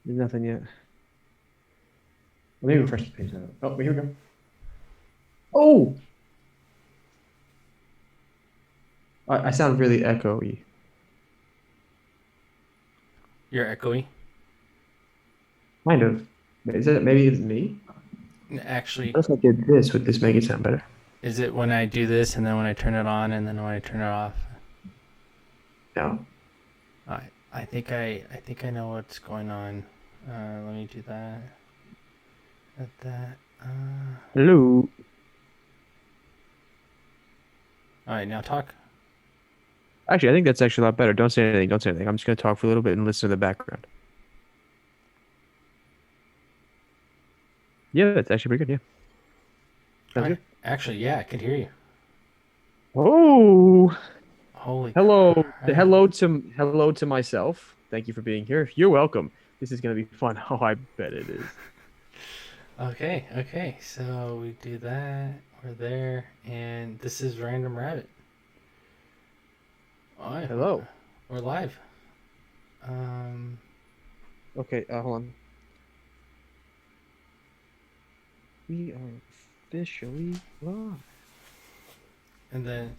There's nothing yet. Let me refresh the page now. Oh, here we go. Oh, I sound really echoey. You're echoey. Kind of. Is it maybe it's me? Actually, What if I did this? Would this make it sound better? is it when I do this and then when I turn it on and then when I turn it off? No. I think I know what's going on. Let me do that. That. Hello. All right, now talk. Actually, I think that's actually a lot better. Don't say anything. Don't say anything. I'm just gonna talk for a little bit and listen to the background. Yeah, that's actually pretty good. Yeah. All Sounds right. good. Actually, yeah, I can hear you. Oh, Holy hello. crap. Hello to myself. Thank you for being here. You're welcome. This is gonna be fun. Oh, I bet it is. Okay. So we do that. We're there, and this is Random Rabbit. All right, Hello. we're live. Um, Okay, hold on. We are officially live. and then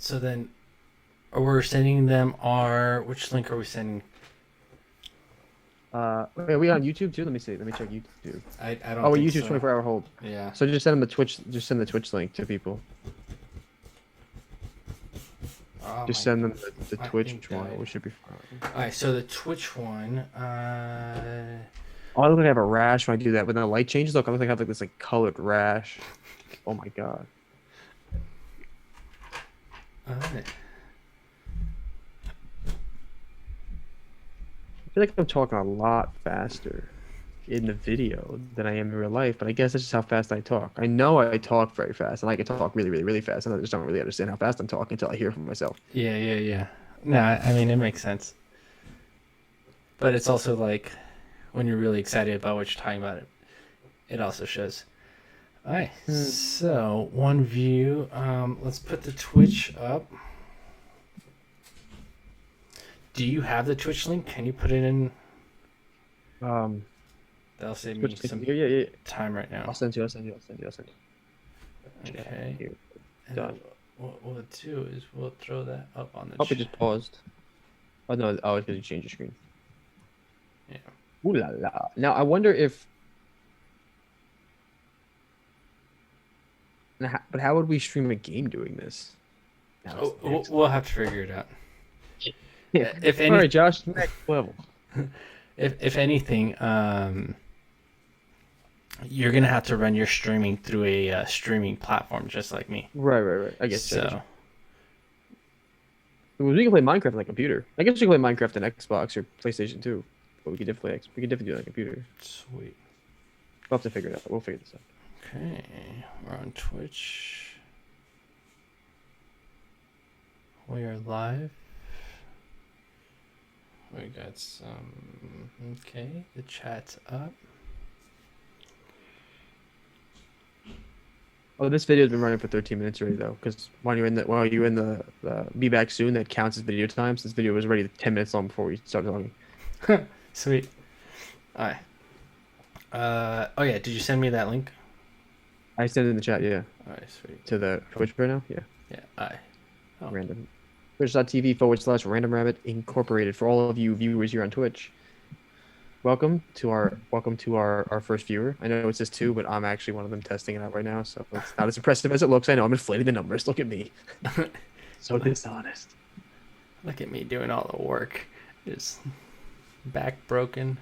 we're sending them our which link are we sending? Wait, are we on YouTube too? Let me see. Let me check YouTube. I don't Oh, wait, think YouTube's so. 24-hour hold. Yeah. So just send them the Twitch. Just send the Twitch link to people. Oh Just my send them god. the My Twitch thing one. died. We should be fine. All right. So the Twitch one. Oh, I look like I have a rash when I do that. When the light changes, look, I look like I have like this like colored rash. Oh my God. All right. I feel like I'm talking a lot faster in the video than I am in real life, but I guess that's just how fast I talk. I know I talk very fast, and I can talk really, really, really fast, and I just don't really understand how fast I'm talking until I hear it from myself. Yeah. No, I mean it makes sense, but it's also like when you're really excited about what you're talking about, it also shows. All right. Hmm. So one view. Let's put the Twitch up. Do you have the Twitch link? Can you put it in? Um, That'll save me Twitch, some yeah, yeah, yeah. time right I'll now. send you. I'll send you. I'll send you. I'll send you. Chat Okay. here. And then Done. what we'll do is we'll throw that up on the Hope it chat. just paused. Oh no! Oh, it's because you changed your screen. Yeah. Ooh la la. Now I wonder if, but how would we stream a game doing this? Now that's Oh, the we'll next we'll level. have to figure it out. Yeah. If All any, right, Josh. Next level. if anything, you're gonna have to run your streaming through a streaming platform just like me. Right. I guess. I guess. So We can play Minecraft on a computer. I guess we can play Minecraft on Xbox or PlayStation too. But we could definitely do it on a computer. sweet. We'll have to figure it out. We'll figure this out. Okay, we're on Twitch. We are live. We got some. Okay, the chat's up. Oh, this video has been running for 13 minutes already though, because while you in the be back soon, that counts as video time. So this video was already 10 minutes long before we started talking. Sweet. All right. Oh yeah. Did you send me that link? I sent it in the chat, yeah, All right. Sweet. to the Twitch right now. Yeah, Yeah. All right. Oh. random. Twitch.tv/Random Rabbit Incorporated. For all of you viewers here on Twitch, welcome to our first viewer. I know it says two, but I'm actually one of them testing it out right now, so it's not as impressive as it looks. I know I'm inflating the numbers. Look at me, so dishonest. Look at me doing all the work. Just back broken.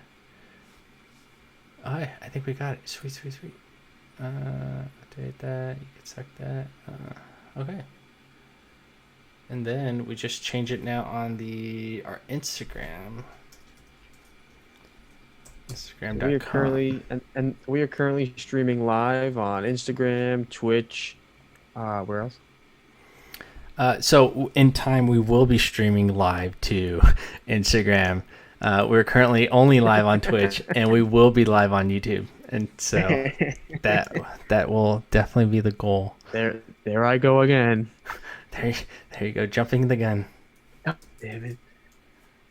I think we got it. Sweet. Update that. You can suck that. Okay. And then we just change it now on our Instagram. We are Instagram.com. currently and we are currently streaming live on Instagram, Twitch. Where else? So in time, we will be streaming live to Instagram. We're currently only live on Twitch, and we will be live on YouTube. And so that that will definitely be the goal. There I go again. There, there you go, jumping the gun. Oh, damn it.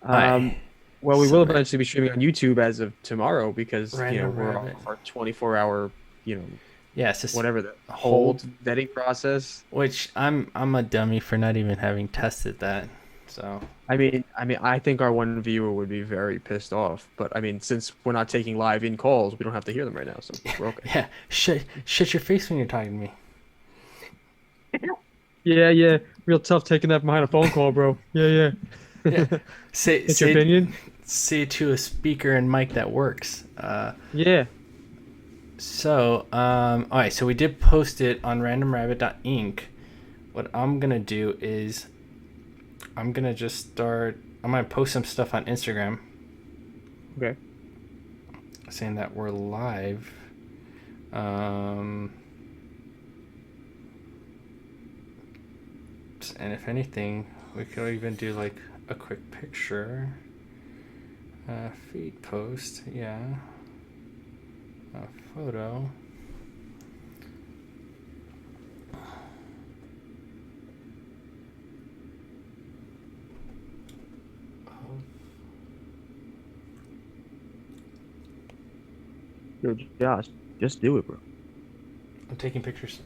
All Um, right. Well, we will Summer. eventually be streaming on YouTube as of tomorrow because Random we're off Rabbit. our 24-hour, Yeah, it's just whatever the hold. hold vetting process. Which I'm a dummy for not even having tested that. So I think our one viewer would be very pissed off. But I mean, since we're not taking live in calls, we don't have to hear them right now, so we're okay. yeah, shut your face when you're talking to me. Yeah, yeah, real tough taking that behind a phone call, bro. Yeah, Yeah, yeah. say That's your say opinion? say to a speaker and mic that works. Yeah. All right, so we did post it on randomrabbit.inc. What I'm gonna do is I'm gonna post some stuff on Instagram Okay. saying that we're live. And if anything, we could even do like a quick picture. Feed post, yeah. A photo. Yo, Josh, just do it, bro. I'm taking pictures.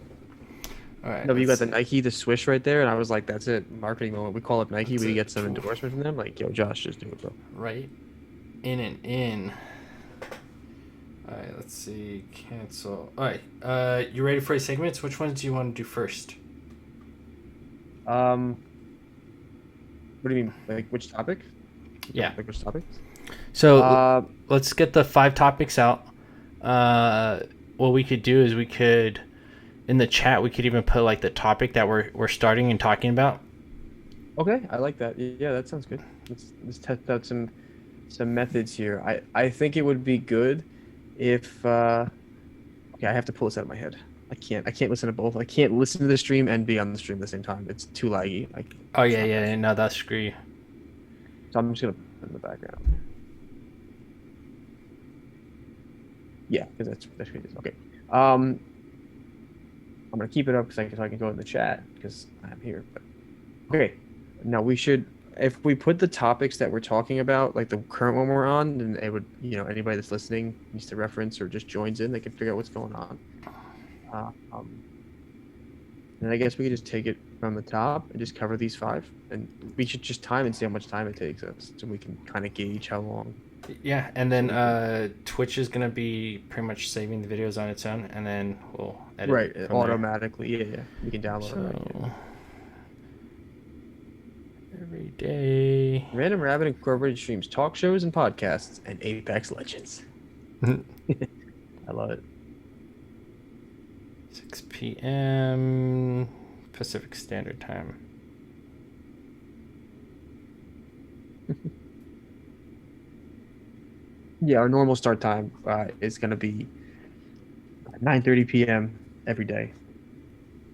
All right. No, but you got let's the see. Nike, the swish right there, and I was like, that's it. Marketing moment. We call up Nike. That's We a get some tool. endorsement from them. Like, yo, Josh, just do it, bro. Right. In and in. All right. Let's see. Cancel. All right. You ready for your segments? Which ones do you want to do first? What do you mean? Like, which topic? Yeah. Like, which topic? So Uh, let's get the 5 topics out. What we could do is we could, in the chat, we could even put like the topic that we're starting and talking about. okay, I like that. Yeah, that sounds good. Let's test out some methods here. I think it would be good if okay, I have to pull this out of my head. I can't listen to both. I can't listen to the stream and be on the stream at the same time. It's too laggy. Oh It's yeah, not yeah, possible. no, that's screw you. So I'm just gonna put it in the background. Yeah, because that's good. Okay. I'm gonna keep it up because so I can go in the chat because I'm here. But okay, now we should if we put the topics that we're talking about, like the current one we're on, then it would anybody that's listening needs to reference or just joins in, they can figure out what's going on. Uh, um, and I guess we could just take it from the top and just cover these 5, and we should just time and see how much time it takes us, so we can kind of gauge how long. Yeah, and then Twitch is gonna be pretty much saving the videos on its own, and then we'll edit Right, from automatically. Yeah, we can download there. it. Right. So every day. Random Rabbit Incorporated streams talk shows and podcasts and Apex Legends. I love it. 6 p.m. Pacific Standard Time. Yeah, our normal start time is going to be 9:30 p.m. every day,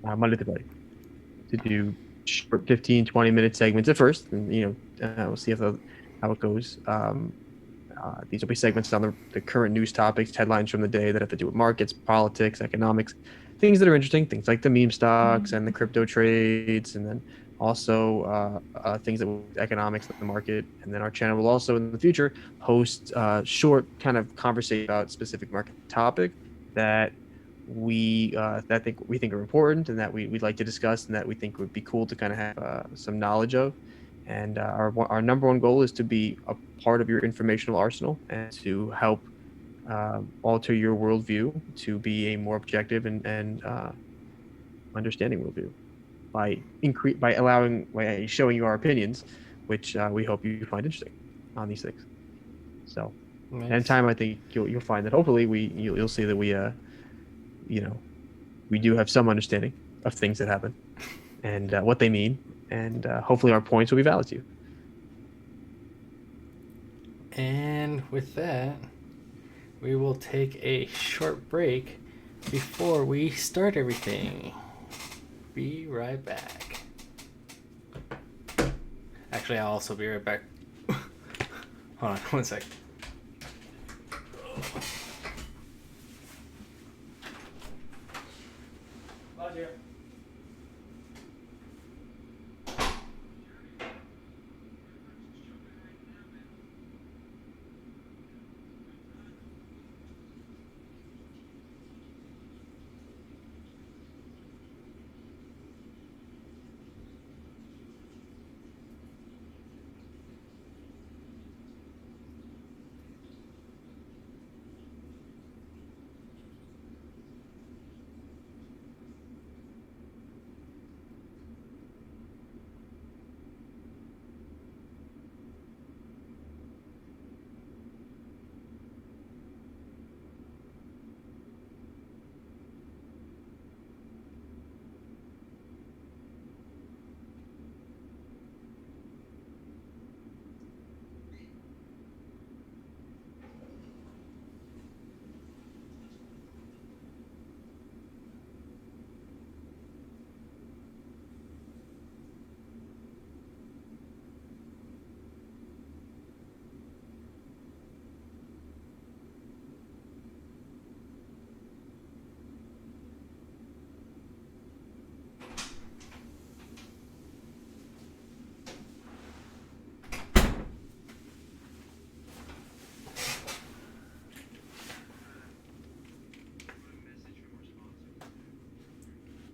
Monday to Friday, to do short 15, 20-minute segments at first, and we'll see how it goes. These will be segments on the current news topics, headlines from the day that have to do with markets, politics, economics, things that are interesting, things like the meme stocks and the crypto trades, and then also things that with economics of the market. And then our channel will also in the future host short kind of conversation about specific market topic that we think are important and that we'd like to discuss and that we think would be cool to kind of have some knowledge of. And our number one goal is to be a part of your informational arsenal and to help alter your worldview to be a more objective and understanding worldview by showing you our opinions, which we hope you find interesting on these things. So, Nice. in time, I think you'll find that hopefully you'll see that we do have some understanding of things that happen and what they mean, and hopefully our points will be valid to you. And with that, we will take a short break before we start everything. Be right back. Actually, I'll also be right back. Hold on, one sec.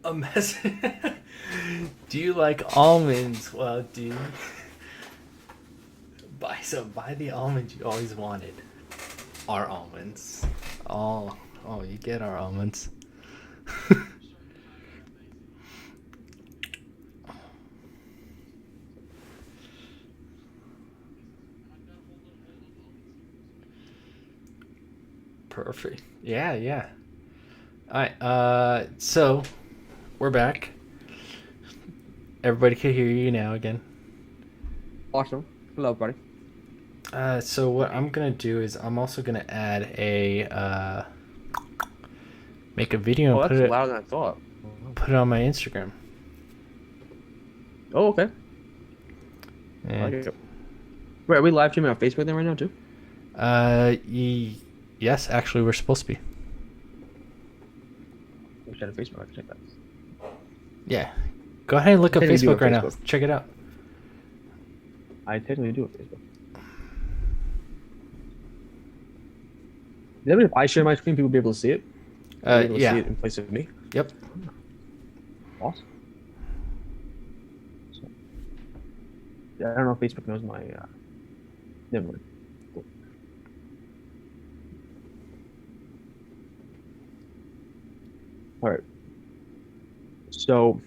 A mess. Do you like almonds? Well, dude. Buy the almonds you always wanted. Our almonds. Oh, you get our almonds. Perfect. Yeah, yeah. All right. So we're back. Everybody can hear you now again. Awesome. Hello, buddy. So what I'm gonna do is I'm also gonna add make a video Oh, and that's louder than I thought. put it on my Instagram. Oh, okay. I like And, it. Wait, are we live streaming on Facebook then right now too? yes, actually we're supposed to be. We should have Facebook. I can check that. Yeah. Go ahead and look up Technically do Facebook have right now. Facebook. Check it out. I technically do have Facebook. Is that if I share my screen, people will be able to see it? Be able to Yeah. see it in place of me? Yep. Awesome. So, yeah, I don't know if Facebook knows my. Never mind. Cool. All right. So,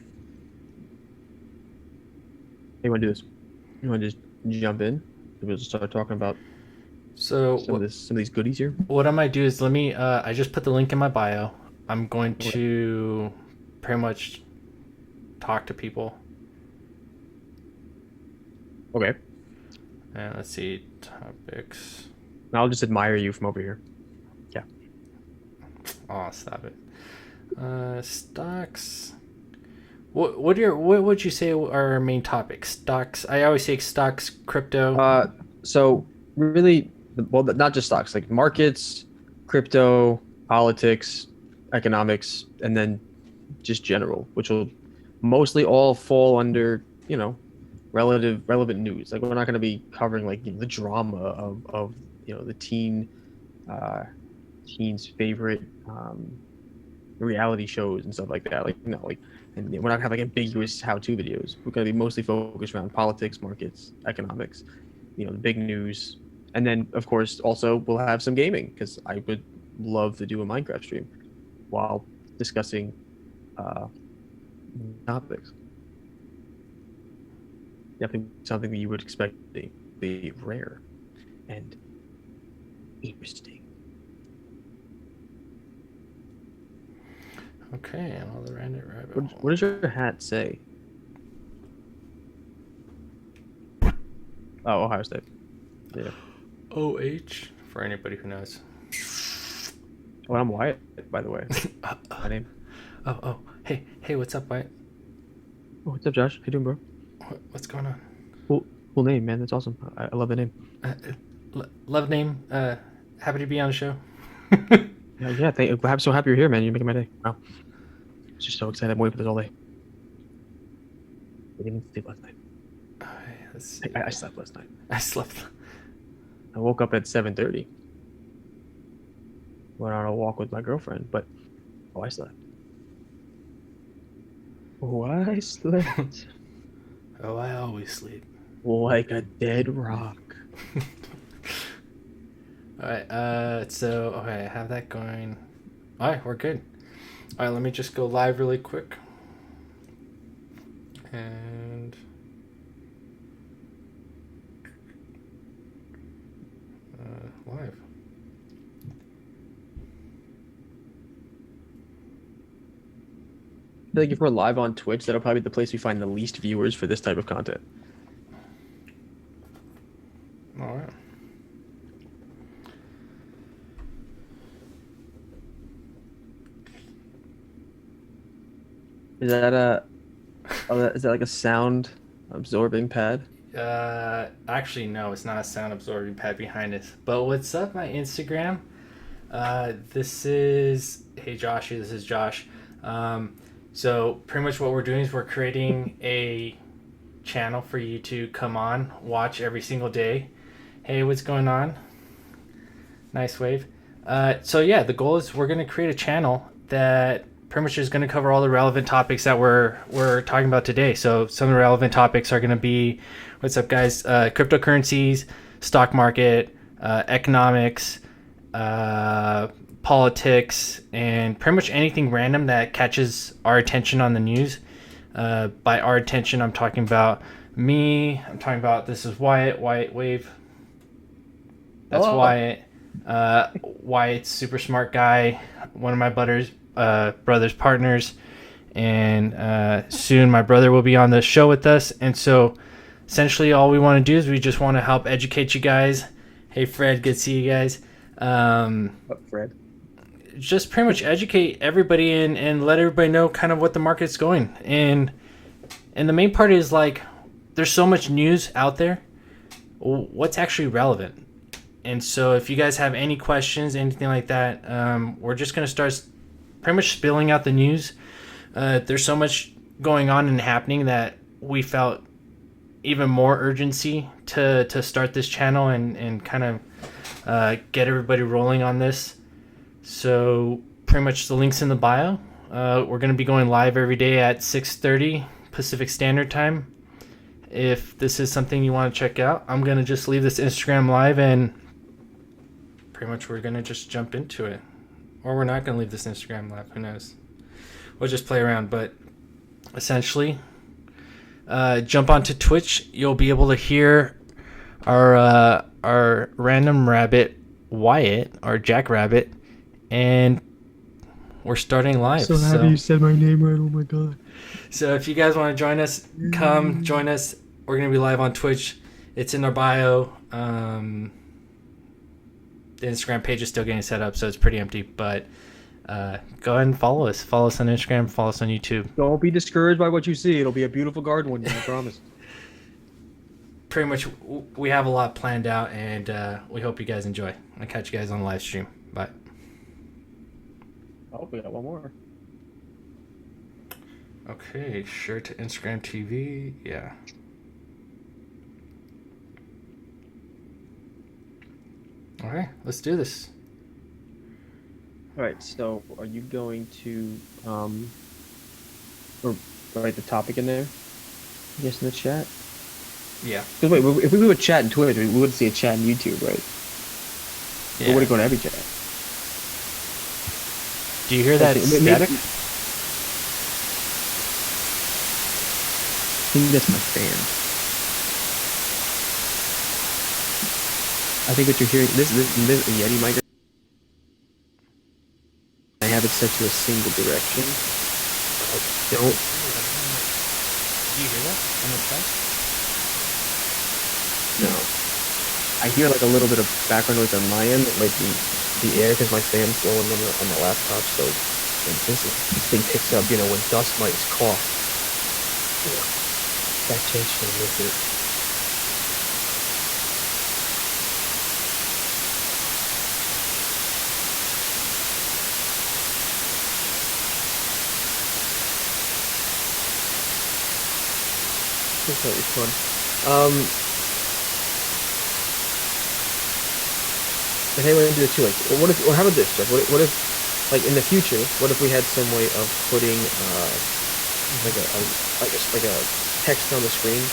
you want to do this? You want to just jump in? We'll just start talking about So some of these goodies here. what I might do is let me. I just put the link in my bio. I'm going Okay. to pretty much talk to people. Okay. And let's see topics. And I'll just admire you from over here. Yeah. Oh, stop it. Stocks. What would you say are our main topics? Stocks. I always say stocks, crypto. So really, well, not just stocks, like markets, crypto, politics, economics, and then just general, which will mostly all fall under, relevant news. Like we're not going to be covering like the drama of the teens favorite reality shows and stuff like that. Like and we're not gonna have like ambiguous how-to videos. We're gonna be mostly focused around politics, markets, economics, the big news, and then of course also we'll have some gaming because I would love to do a Minecraft stream while discussing topics. Definitely something that you would expect to be rare and interesting. Okay, another random rabbit hole. What does your hat say? Oh, Ohio State. Yeah. OH for anybody who knows. Oh, I'm Wyatt, by the way. My name. Oh, hey, what's up, Wyatt? Oh, what's up, Josh? How you doing, bro? What's going on? Cool name, man. That's awesome. I love the name. Love name. Happy to be on the show. Yeah. I'm so happy you're here, man. You're making my day. Wow. I'm just so excited. I'm waiting for this all day. I didn't even sleep last night. Alright, let's see. I slept last night. I slept. I woke up at 7:30. Went on a walk with my girlfriend, but I slept. I slept Oh, I always sleep. like a dead rock. Alright, so okay, I have that going. Alright, we're good. Alright, let me just go live really quick. And live. I feel like if we're live on Twitch, that'll probably be the place we find the least viewers for this type of content. Alright. Is that is that like a sound absorbing pad? Actually, no, it's not a sound absorbing pad behind it. But what's up, my Instagram? This is Joshy. This is Josh. So pretty much what we're doing is we're creating a channel for you to come on, watch every single day. Hey, what's going on? Nice wave. So yeah, the goal is we're gonna create a channel that pretty much just going to cover all the relevant topics that we're talking about today. So some of the relevant topics are going to be, what's up, guys? Cryptocurrencies, stock market, economics, politics, and pretty much anything random that catches our attention on the news. By our attention, I'm talking about me. I'm talking about, this is Wyatt Wave. That's Wyatt. Wyatt's super smart guy, one of my brother's partners, and soon my brother will be on the show with us. And so essentially all we want to do is we just want to help educate you guys. Hey Fred, good to see you guys. What, Fred? Just pretty much educate everybody and let everybody know kind of what the market's going. And the main part is, like, there's so much news out there. What's actually relevant? And so if you guys have any questions, anything like that, we're just going to start pretty much spilling out the news. There's so much going on and happening that we felt even more urgency to start this channel and kind of get everybody rolling on this. So pretty much the link's in the bio. We're going to be going live every day at 6:30 Pacific Standard Time. If this is something you want to check out, I'm going to just leave this Instagram live and pretty much we're going to just jump into it. Or we're not going to leave this Instagram live. Who knows? We'll just play around. But essentially, jump onto Twitch. You'll be able to hear our random rabbit, Wyatt, our Jackrabbit, and we're starting live. So happy you said my name right. Oh my god. So if you guys want to join us, come join us. We're going to be live on Twitch. It's in our bio. The Instagram page is still getting set up, so it's pretty empty. But go ahead and follow us. Follow us on Instagram. Follow us on YouTube. Don't be discouraged by what you see. It'll be a beautiful garden one day, I promise. Pretty much, we have a lot planned out, and we hope you guys enjoy. I'll catch you guys on the live stream. Bye. Oh, we got one more. Okay, share to Instagram TV. Yeah. Okay, let's do this. All right, so are you going to or write the topic in there? I guess in the chat. Yeah. Because wait, if we would chat in Twitch, we would see a chat in YouTube, right? Yeah. Or would it go to every chat? Do you hear that static? I think that's my fan. I think what you're hearing, this Yeti mic. I have it set to a single direction. I don't. Do you hear that on the side? No. I hear like a little bit of background noise on my end, like the air, because my fan's blowing on the laptop. So this thing picks up, you know, when dust mites cough. That change to with it. This might be fun. But hey, we're gonna do it too. Like, what if? Or how about this, Jeff? What if, like in the future, what if we had some way of putting like a text on the screen,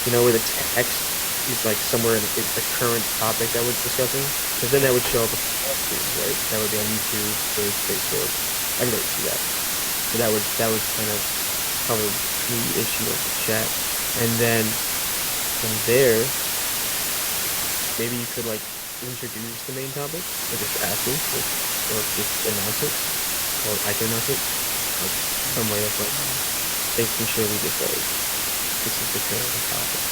you know, where the text is like somewhere in the current topic that we're discussing, because then that would show up on screen, right? That would be on YouTube, Facebook, everybody would see that. So that would kind of cover the issue of the chat, and then from there, maybe you could like introduce the main topic, or just ask me, or just announce it, or I can announce it, like some way of like making sure we just like, this is the current topic.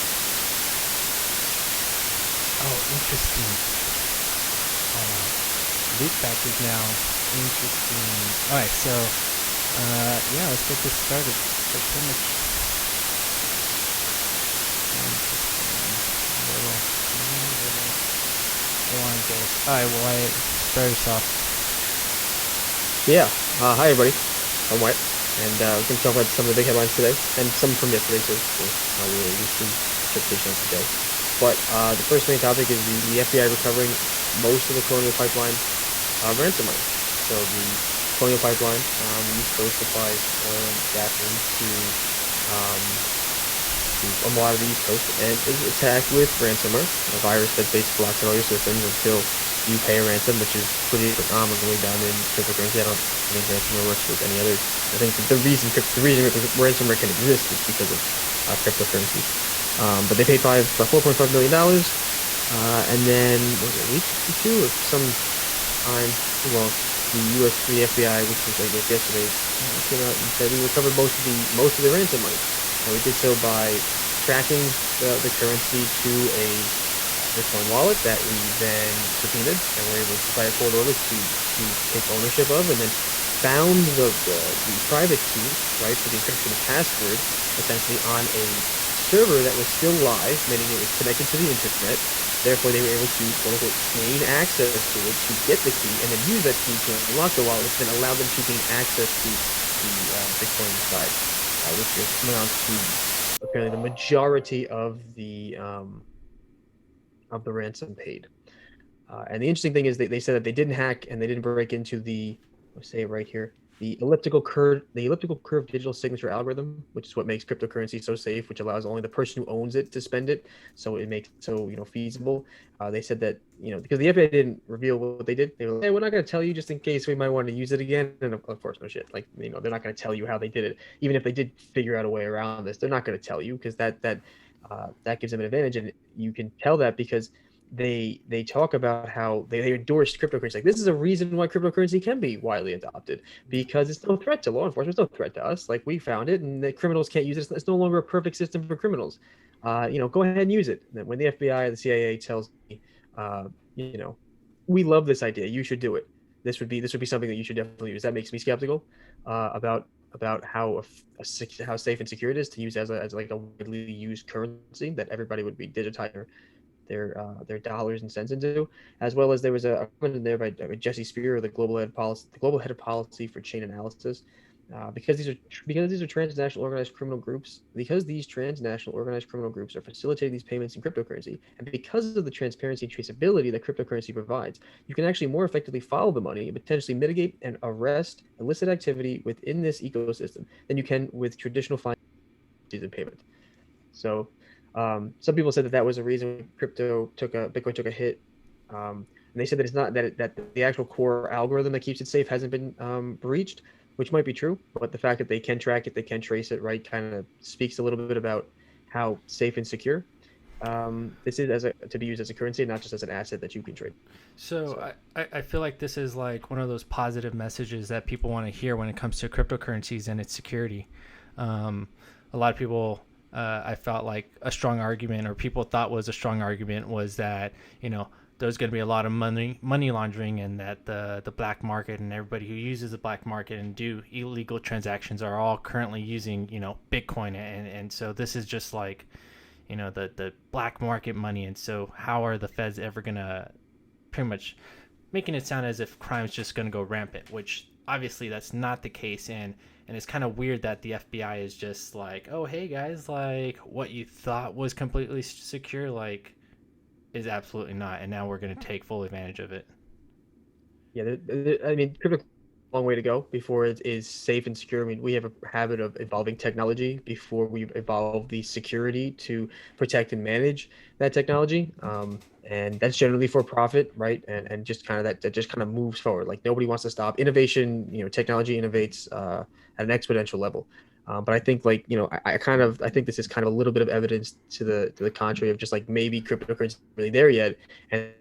Oh, interesting. Loopback is now interesting. Alright, so, yeah, let's get this started. So pretty much... Alright, well, I start us off. Yeah, hi everybody, I'm White, and we can talk about some of the big headlines today, and some from yesterday too, so we'll see interpretation of today. But the first main topic is the FBI recovering most of the Colonial Pipeline ransomware. So the Colonial Pipeline, East Coast supplies gasoline um, to a lot of the East Coast, and is attacked with ransomware, a virus that basically blocks all your systems until you pay a ransom, which is pretty phenomenally done in cryptocurrency. I don't think ransomware works with any other. I think the reason ransomware can exist is because of cryptocurrency. But they paid about $4.5 million, and then was it a week or two or some time? Well, the FBI, which was I guess yesterday, came out and said we recovered most of the ransom money. And we did so by tracking the currency to a Bitcoin wallet that we then subpoenaed and were able to, by a court order, to take ownership of, and then found the private key, right, for the encryption password, essentially on a server that was still live, meaning it was connected to the internet. Therefore, they were able to, quote unquote, gain access to it, to get the key, and then use that key to unlock the wallet, which then allowed them to gain access to the Bitcoin side, which amounts to apparently the majority of the ransom paid. And the interesting thing is they said that they didn't hack and they didn't break into I'll say it right here, the elliptical curve digital signature algorithm, which is what makes cryptocurrency so safe, which allows only the person who owns it to spend it. So it makes it so feasible. They said that because the FBI didn't reveal what they did, they were like, hey, we're not going to tell you just in case we might want to use it again. And of course, no shit. Like they're not going to tell you how they did it. Even if they did figure out a way around this, they're not going to tell you because that gives them an advantage, and you can tell that because they talk about how they endorse cryptocurrency. Like, this is a reason why cryptocurrency can be widely adopted, because it's no threat to law enforcement. It's no threat to us. Like, we found it, and the criminals can't use it. It's no longer a perfect system for criminals. Go ahead and use it. And when the FBI or the CIA tells me, we love this idea, you should do it. This would be something that you should definitely use. That makes me skeptical about how safe and secure it is to use as like a widely used currency that everybody would be digitizing their dollars and cents into, as well as there was a comment in there by Jesse Spear, the global head of policy for chain analysis, because these are transnational organized criminal groups. Because these transnational organized criminal groups are facilitating these payments in cryptocurrency, and because of the transparency and traceability that cryptocurrency provides, you can actually more effectively follow the money and potentially mitigate and arrest illicit activity within this ecosystem than you can with traditional financial and payment. So. Some people said that was a reason Bitcoin took a hit, and they said that it's not that the actual core algorithm that keeps it safe hasn't been breached, which might be true, but the fact that they can track it, they can trace it, right, kind of speaks a little bit about how safe and secure this is to be used as a currency, not just as an asset that you can trade. So I feel like this is like one of those positive messages that people want to hear when it comes to cryptocurrencies and its security. A lot of people. I felt like a strong argument, or people thought was a strong argument, was that there's going to be a lot of money laundering, and that the black market and everybody who uses the black market and do illegal transactions are all currently using Bitcoin, and so this is just like the black market money, and so how are the feds ever going to, pretty much making it sound as if crime's just going to go rampant, which obviously that's not the case. And it's kind of weird that the FBI is just like, oh, hey, guys, like, what you thought was completely secure, like, is absolutely not. And now we're going to take full advantage of it. Yeah, I mean, crypto, a long way to go before it is safe and secure. I mean, we have a habit of evolving technology before we've evolved the security to protect and manage that technology. And that's generally for profit, right? And just kind of that just kind of moves forward. Like, nobody wants to stop innovation. Technology innovates at an exponential level. But I think, like, I think this is kind of a little bit of evidence to the contrary of just like maybe cryptocurrency isn't really there yet, and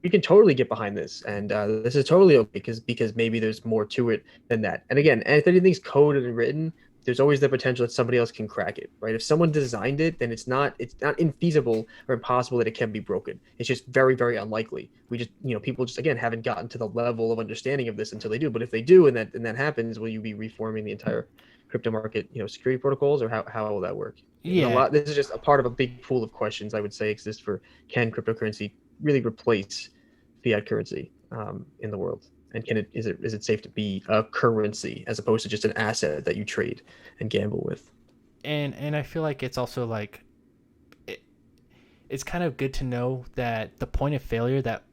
we can totally get behind this, and this is totally okay because maybe there's more to it than that. And again, if anything's coded and written, there's always the potential that somebody else can crack it, right? If someone designed it, then it's not infeasible or impossible that it can be broken. It's just very, very unlikely. We just, people just, again, haven't gotten to the level of understanding of this until they do. But if they do, and that happens, will you be reforming the entire crypto market, security protocols, or how will that work? Yeah. This is just a part of a big pool of questions I would say exist for, can cryptocurrency really replace fiat currency in the world? And is it safe to be a currency as opposed to just an asset that you trade and gamble with? And I feel like it's also like it's kind of good to know that the point of failure that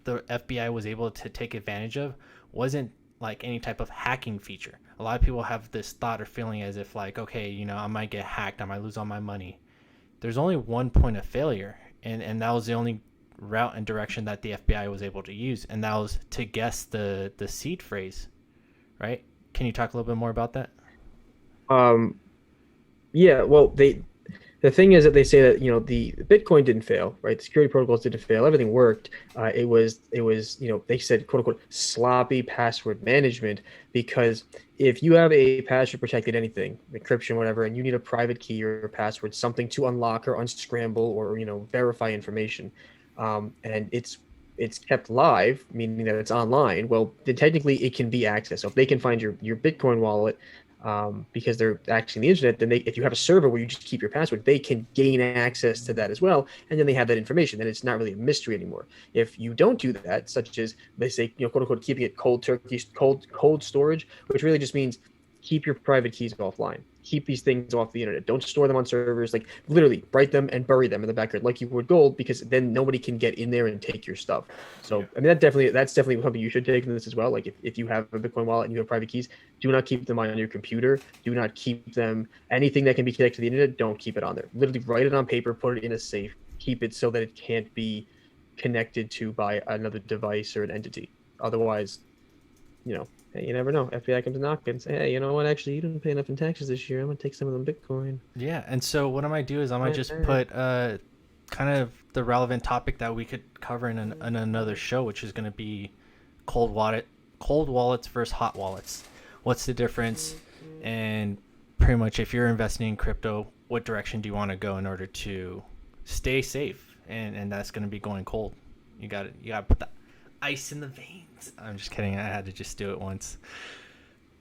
the FBI was able to take advantage of wasn't like any type of hacking feature. A lot of people have this thought or feeling as if like, okay, I might get hacked, I might lose all my money. There's only one point of failure, and that was the only route and direction that the FBI was able to use, and that was to guess the seed phrase, right? Can you talk a little bit more about that? Um, yeah, well, the thing is that they say that the Bitcoin didn't fail, right? The security protocols didn't fail. Everything worked. It was they said quote unquote sloppy password management because if you have a password protected anything, encryption, whatever, and you need a private key or a password, something to unlock or unscramble or verify information, and it's kept live, meaning that it's online. Well, then technically it can be accessed. So if they can find your Bitcoin wallet because they're accessing the internet, then if you have a server where you just keep your password, they can gain access to that as well, and then they have that information. Then it's not really a mystery anymore. If you don't do that, such as they say, quote unquote, keeping it cold turkey, cold storage, which really just means keep your private keys offline. Keep these things off the internet. Don't store them on servers. Like literally, write them and bury them in the backyard like you would gold, because then nobody can get in there and take your stuff. So I mean, that's definitely something you should take in this as well. Like if you have a Bitcoin wallet and you have private keys, do not keep them on your computer. Do not keep them anything that can be connected to the internet. Don't keep it on there. Literally, write it on paper, put it in a safe, keep it so that it can't be connected to by another device or an entity. Otherwise, hey, you never know. FBI comes knocking and say, hey, you know what? Actually, you didn't pay enough in taxes this year. I'm gonna take some of them Bitcoin. Yeah, and so what I might do is I might just put kind of the relevant topic that we could cover in another show, which is going to be cold wallets versus hot wallets. What's the difference? And pretty much, if you're investing in crypto, what direction do you want to go in order to stay safe? And that's going to be going cold. You got to put the ice in the veins. I'm just kidding. I had to just do it once.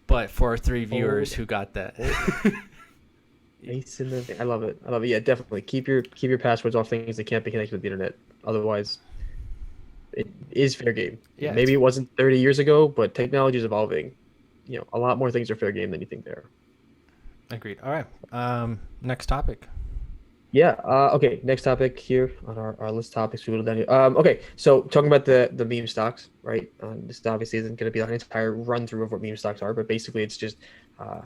But for our 3 viewers who got that. Ice in the I love it. I love it. Yeah, definitely. Keep your passwords off things that can't be connected to the internet. Otherwise, it is fair game. Yeah, Maybe it wasn't 30 years ago, but technology is evolving. A lot more things are fair game than you think they are. Agreed. All right. Next topic. Yeah. Okay. Next topic here on our list of topics. We will down here. Okay. So talking about the meme stocks, right? This obviously isn't going to be an entire run through of what meme stocks are, but basically it's just,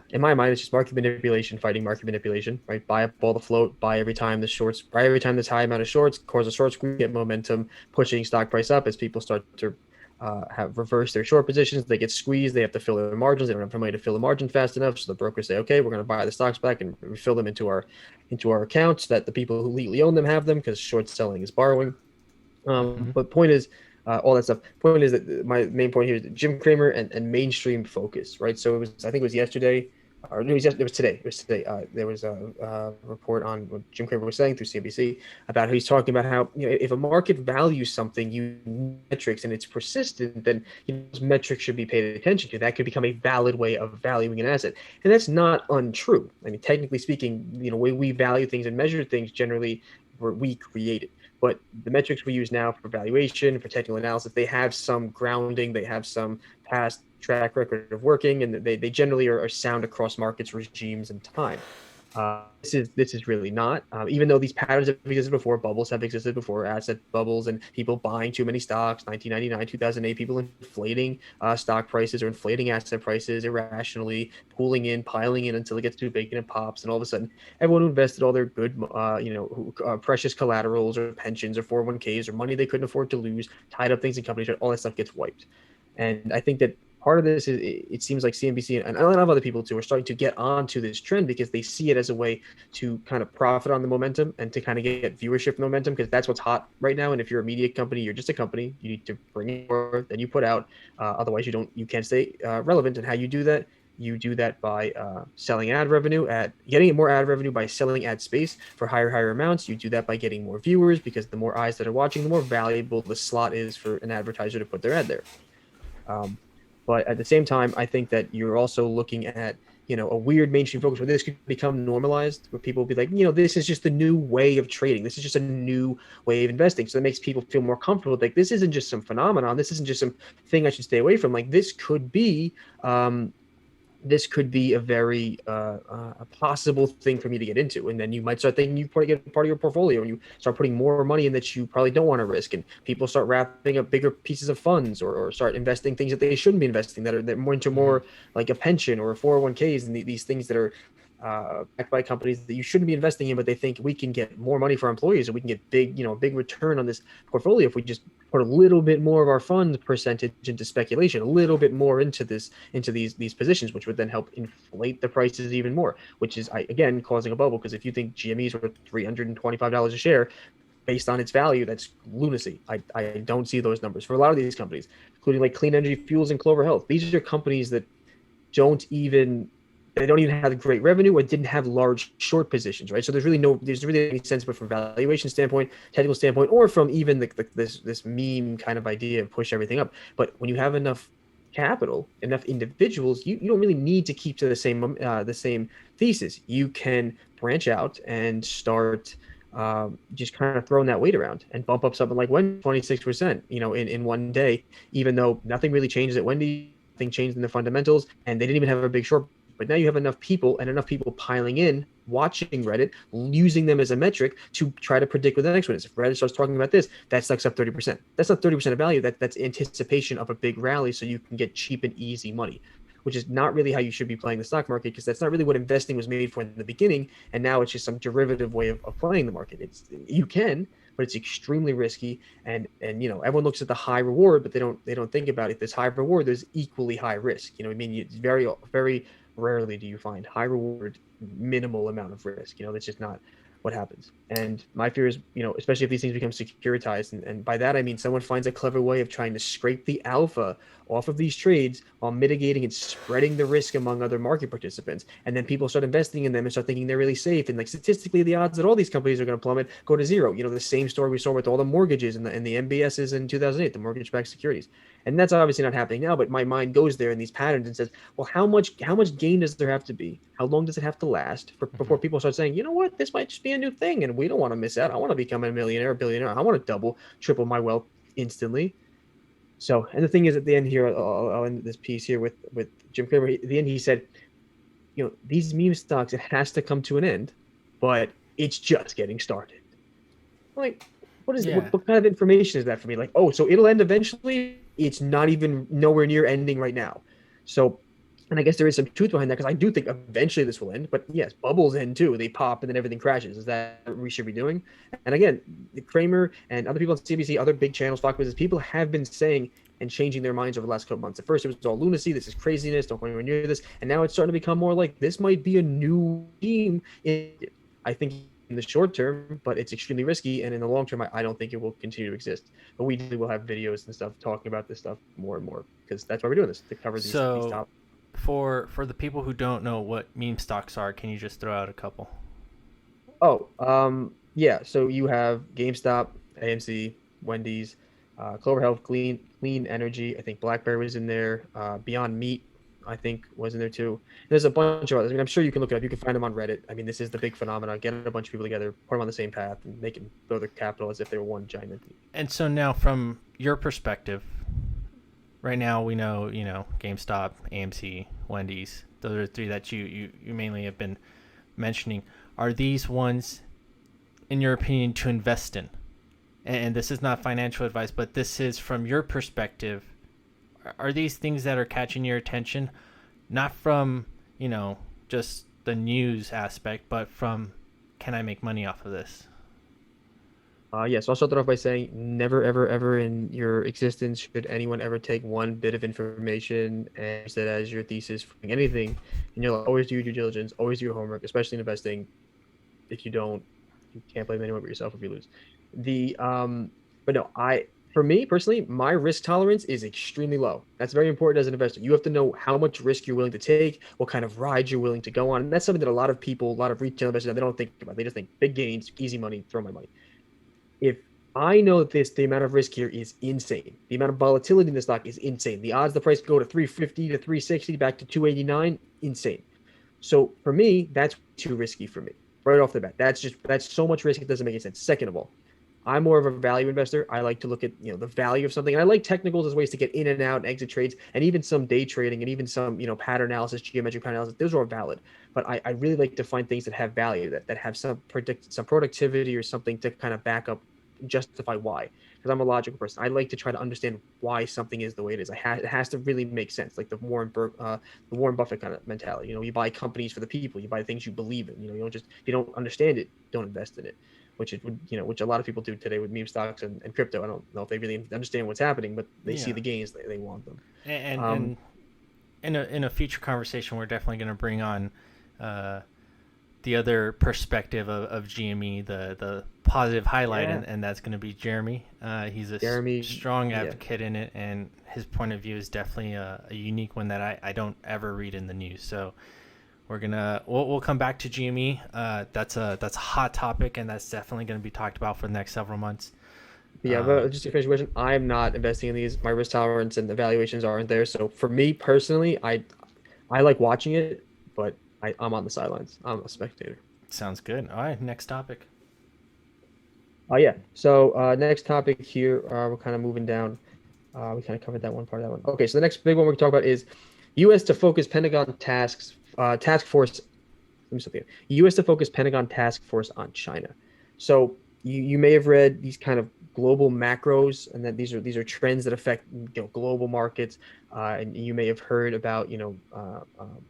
in my mind, it's just market manipulation fighting market manipulation, right? Buy up all the float, buy every time there's high amount of shorts, cause a short squeeze, get momentum, pushing stock price up as people start to have reversed their short positions. They get squeezed. They have to fill their margins. They don't have money to fill the margin fast enough. So the brokers say, okay, we're going to buy the stocks back and fill them into our accounts so that the people who legally own them have them, because short selling is borrowing. But point is, all that stuff. Point is that my main point here is Jim Cramer and mainstream focus, right? So I think it was yesterday. Or no, it was today. There was a report on what Jim Cramer was saying through CNBC about how he's talking about how if a market values something, metrics, and it's persistent, then those metrics should be paid attention to. That could become a valid way of valuing an asset, and that's not untrue. I mean, technically speaking, the way we value things and measure things generally were we created. But the metrics we use now for valuation, for technical analysis, they have some grounding, they have some past track record of working, and they generally are sound across markets, regimes, and time. This is really not. Even though these patterns have existed before, bubbles have existed before, asset bubbles and people buying too many stocks, 1999, 2008, people inflating stock prices or inflating asset prices irrationally, piling in until it gets too big and it pops, and all of a sudden, everyone who invested all their good, precious collaterals or pensions or 401ks or money they couldn't afford to lose, tied up things in companies, all that stuff gets wiped. And I think that part of this is it seems like CNBC and a lot of other people too are starting to get onto this trend because they see it as a way to kind of profit on the momentum and to kind of get viewership momentum, because that's what's hot right now. And if you're a media company, you're just a company. You need to bring in more than you put out. Otherwise, you can't stay relevant. And how you do that? You do that by selling ad revenue, getting more ad revenue by selling ad space for higher amounts. You do that by getting more viewers, because the more eyes that are watching, the more valuable the slot is for an advertiser to put their ad there. But at the same time, I think that you're also looking at, a weird mainstream focus where this could become normalized, where people will be like, this is just a new way of trading. This is just a new way of investing. So it makes people feel more comfortable. Like, this isn't just some phenomenon. This isn't just some thing I should stay away from. Like, this could be, this could be a very a possible thing for me to get into. And then you might start thinking you probably get part of your portfolio and you start putting more money in that you probably don't want to risk. And people start wrapping up bigger pieces of funds or start investing things that they shouldn't be investing that more into Mm-hmm. more like a pension or a 401ks and these things that are backed by companies that you shouldn't be investing in, but they think we can get more money for our employees and we can get big return on this portfolio if we just put a little bit more of our fund percentage into speculation, a little bit more into these positions, which would then help inflate the prices even more, which is again causing a bubble. Because if you think GME's worth $325 a share based on its value, that's lunacy. I don't see those numbers for a lot of these companies, including like Clean Energy Fuels and Clover Health. These are companies that don't even they don't even have great revenue or didn't have large short positions, right? So there's really any sense, but from valuation standpoint, technical standpoint, or from even this meme kind of idea of push everything up. But when you have enough capital, enough individuals, you don't really need to keep to the same thesis. You can branch out and start just kind of throwing that weight around and bump up something like Wendy 26%, in one day, even though nothing really changes at Wendy, nothing changed in the fundamentals, and they didn't even have a big short. But now you have enough people and enough people piling in, watching Reddit, using them as a metric to try to predict what the next one is. If Reddit starts talking about this, that sucks up 30%. That's not 30% of value. That's anticipation of a big rally so you can get cheap and easy money, which is not really how you should be playing the stock market, because that's not really what investing was made for in the beginning. And now it's just some derivative way of playing the market. You can, but it's extremely risky. And everyone looks at the high reward, but they don't think about it. There's high reward, there's equally high risk. It's very rarely do you find high reward, minimal amount of risk. That's just not what happens. And my fear is, especially if these things become securitized, and by that I mean someone finds a clever way of trying to scrape the alpha off of these trades while mitigating and spreading the risk among other market participants. And then people start investing in them and start thinking they're really safe. And like statistically, the odds that all these companies are going to plummet go to zero. The same story we saw with all the mortgages and the MBSs in 2008, the mortgage-backed securities. And that's obviously not happening now, but my mind goes there in these patterns and says, well, how much gain does there have to be? How long does it have to last before people start saying, you know what, this might just be a new thing and we don't want to miss out. I want to become a millionaire, a billionaire. I want to double, triple my wealth instantly. So, and the thing is, at the end here, I'll end this piece here with Jim Cramer. At the end, he said, these meme stocks, it has to come to an end, but it's just getting started. Like, what kind of information is that for me? Like, oh, so it'll end eventually. It's not even nowhere near ending right now. So, and I guess there is some truth behind that, because I do think eventually this will end. But yes, bubbles end too. They pop and then everything crashes. Is that what we should be doing? And again, Kramer and other people on CNBC, other big channels, stock business people have been saying and changing their minds over the last couple months. At first, it was all lunacy. This is craziness. Don't go anywhere near this. And now it's starting to become more like this might be a new team. I think in the short term, but it's extremely risky. And in the long term, I don't think it will continue to exist. But we will have videos and stuff talking about this stuff more and more, because that's why we're doing this, to cover these topics. For the people who don't know what meme stocks are, can you just throw out a couple? Yeah. So you have GameStop, AMC, Wendy's, Clover Health, Clean Energy. I think BlackBerry was in there. Beyond Meat, I think, was in there too. There's a bunch of others. I mean, I'm sure you can look it up. You can find them on Reddit. I mean, this is the big phenomenon. Get a bunch of people together, put them on the same path, and they can throw their capital as if they were one giant entity. And so now, from your perspective, right now we know, GameStop, AMC, Wendy's. Those are three that you mainly have been mentioning. Are these ones, in your opinion, to invest in? And this is not financial advice, but this is from your perspective. Are these things that are catching your attention, not from, just the news aspect, but from, can I make money off of this? Yes, I'll start that off by saying never, ever, ever in your existence should anyone ever take one bit of information and use that as your thesis for anything. And you'll always do your due diligence, always do your homework, especially in investing. If you don't, you can't blame anyone but yourself if you lose. But no, for me personally, my risk tolerance is extremely low. That's very important as an investor. You have to know how much risk you're willing to take, what kind of ride you're willing to go on. And that's something that a lot of people, a lot of retail investors, they don't think about. They just think big gains, easy money, throw my money. If I know that the amount of risk here is insane, the amount of volatility in the stock is insane. The odds the price could go to 350 to 360 back to 289, insane. So for me, that's too risky for me right off the bat. That's so much risk, it doesn't make any sense. Second of all, I'm more of a value investor. I like to look at the value of something, and I like technicals as ways to get in and out and exit trades, and even some day trading, and even some pattern analysis, geometric pattern analysis. Those are all valid, but I really like to find things that have value, that have some productivity or something to kind of back up, justify why. Because I'm a logical person. I like to try to understand why something is the way it is. It has to really make sense, like the Warren Buffett kind of mentality. You buy companies for the people. You buy things you believe in. You don't just, if you don't understand it, don't invest in it. Which it would, which a lot of people do today with meme stocks and crypto. I don't know if they really understand what's happening, but they see Yeah. the gains, they want them. And in a future conversation, we're definitely going to bring on uh, the other perspective of GME, the positive highlight, Yeah, and that's going to be Jeremy. He's a Jeremy. strong Yeah, advocate in it, and his point of view is definitely a unique one that I don't ever read in the news. So we'll come back to GME. That's a hot topic, and that's definitely going to be talked about for the next several months. but yeah. Um, But just to finish the question, I'm not investing in these. My risk tolerance and the valuations aren't there. So for me personally, I like watching it, but I'm on the sidelines. I'm a spectator. Sounds good. All right, next topic. Oh yeah. So next topic here, we're kind of moving down. We kind of covered that one part of that one. Okay, so the next big one we're talking about is U.S. to focus Pentagon task force. Let me stop here. U.S. to focus Pentagon task force on China. So you may have read these kind of global macros, and that these are trends that affect global markets. And you may have heard about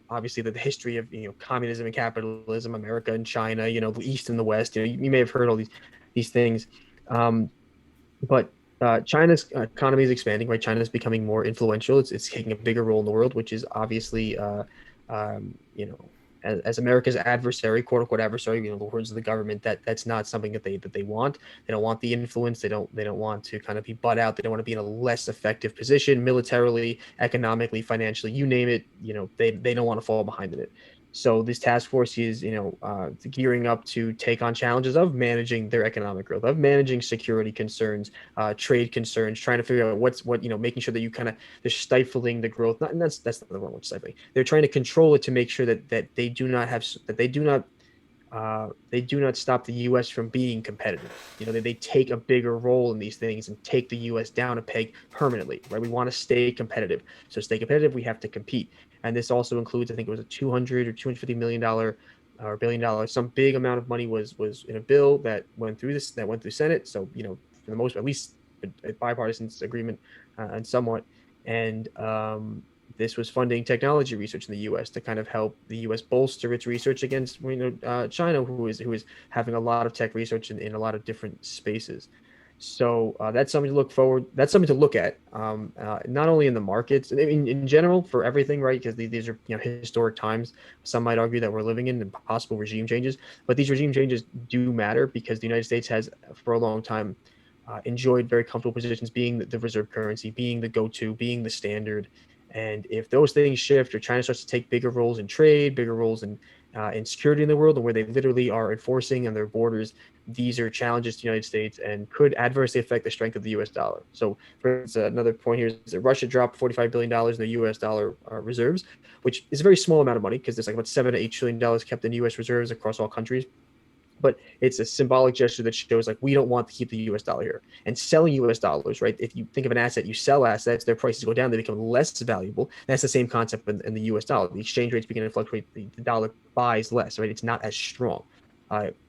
obviously the history of communism and capitalism, America and China, the East and the West. You may have heard all these things. Um, but China's economy is expanding, right? China is becoming more influential. It's taking a bigger role in the world, which is obviously, as America's adversary, quote unquote adversary, the words of the government, that's not something that they want. They don't want the influence. They don't want to kind of be butt out. They don't want to be in a less effective position militarily, economically, financially, you name it. They don't want to fall behind in it. So this task force is, gearing up to take on challenges of managing their economic growth, of managing security concerns, trade concerns, trying to figure out making sure that you kind of they're stifling the growth. Not, and that's not the wrong word, stifling. They're trying to control it to make sure that they do not have that they do not stop the U.S. from being competitive. They take a bigger role in these things and take the U.S. down a peg permanently, right? We want to stay competitive. So stay competitive, we have to compete. And this also includes, I think it was a 200 or $250 million or $1 billion. Some big amount of money was in a bill that went through Senate. So, for the most, at least a bipartisan agreement and somewhat. And this was funding technology research in the U.S. to kind of help the U.S. bolster its research against China, who is having a lot of tech research in a lot of different spaces. So that's something to look forward. That's something to look at, not only in the markets, I mean, in general for everything, right? Because these are historic times. Some might argue that we're living in possible regime changes, but these regime changes do matter because the United States has, for a long time, enjoyed very comfortable positions, being the reserve currency, being the go-to, being the standard. And if those things shift, or China starts to take bigger roles in trade, bigger roles in security in the world, and where they literally are enforcing on their borders, these are challenges to the United States and could adversely affect the strength of the U.S. dollar. So, for instance, another point here is that Russia dropped $45 billion in the U.S. dollar reserves, which is a very small amount of money because there's like about $7 to $8 trillion kept in U.S. reserves across all countries. But it's a symbolic gesture that shows like we don't want to keep the U.S. dollar here. And selling U.S. dollars, right? If you think of an asset, you sell assets, their prices go down, they become less valuable. That's the same concept in the U.S. dollar. The exchange rates begin to fluctuate, the dollar buys less, right? It's not as strong.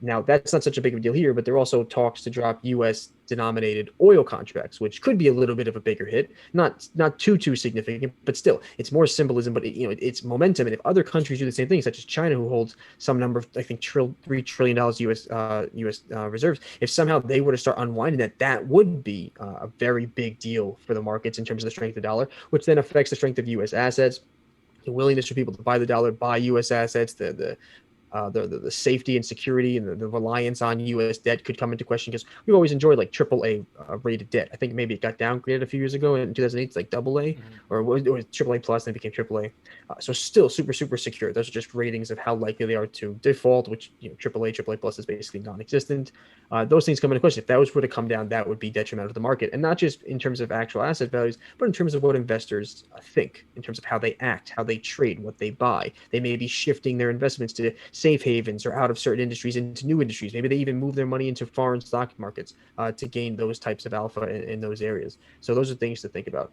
Now, that's not such a big of a deal here, but there are also talks to drop U.S. denominated oil contracts, which could be a little bit of a bigger hit. Not too significant, but still, it's more symbolism. But it's momentum. And if other countries do the same thing, such as China, who holds some number of, I think, $3 trillion U.S. Reserves, if somehow they were to start unwinding that, that would be a very big deal for the markets in terms of the strength of the dollar, which then affects the strength of U.S. assets, the willingness for people to buy the dollar, buy U.S. assets, the safety and security and the reliance on U.S. debt could come into question because we've always enjoyed like AAA rated debt. I think maybe it got downgraded a few years ago in 2008. It's like AA, Mm-hmm. or it was AAA plus, and it became AAA. So still super secure. Those are just ratings of how likely they are to default, which AAA plus is basically non-existent. Those things come into question. If that was were to come down, that would be detrimental to the market, and not just in terms of actual asset values, but in terms of what investors think, in terms of how they act, how they trade, what they buy. They may be shifting their investments to safe havens or out of certain industries into new industries. Maybe they even move their money into foreign stock markets to gain those types of alpha in those areas. So those are things to think about.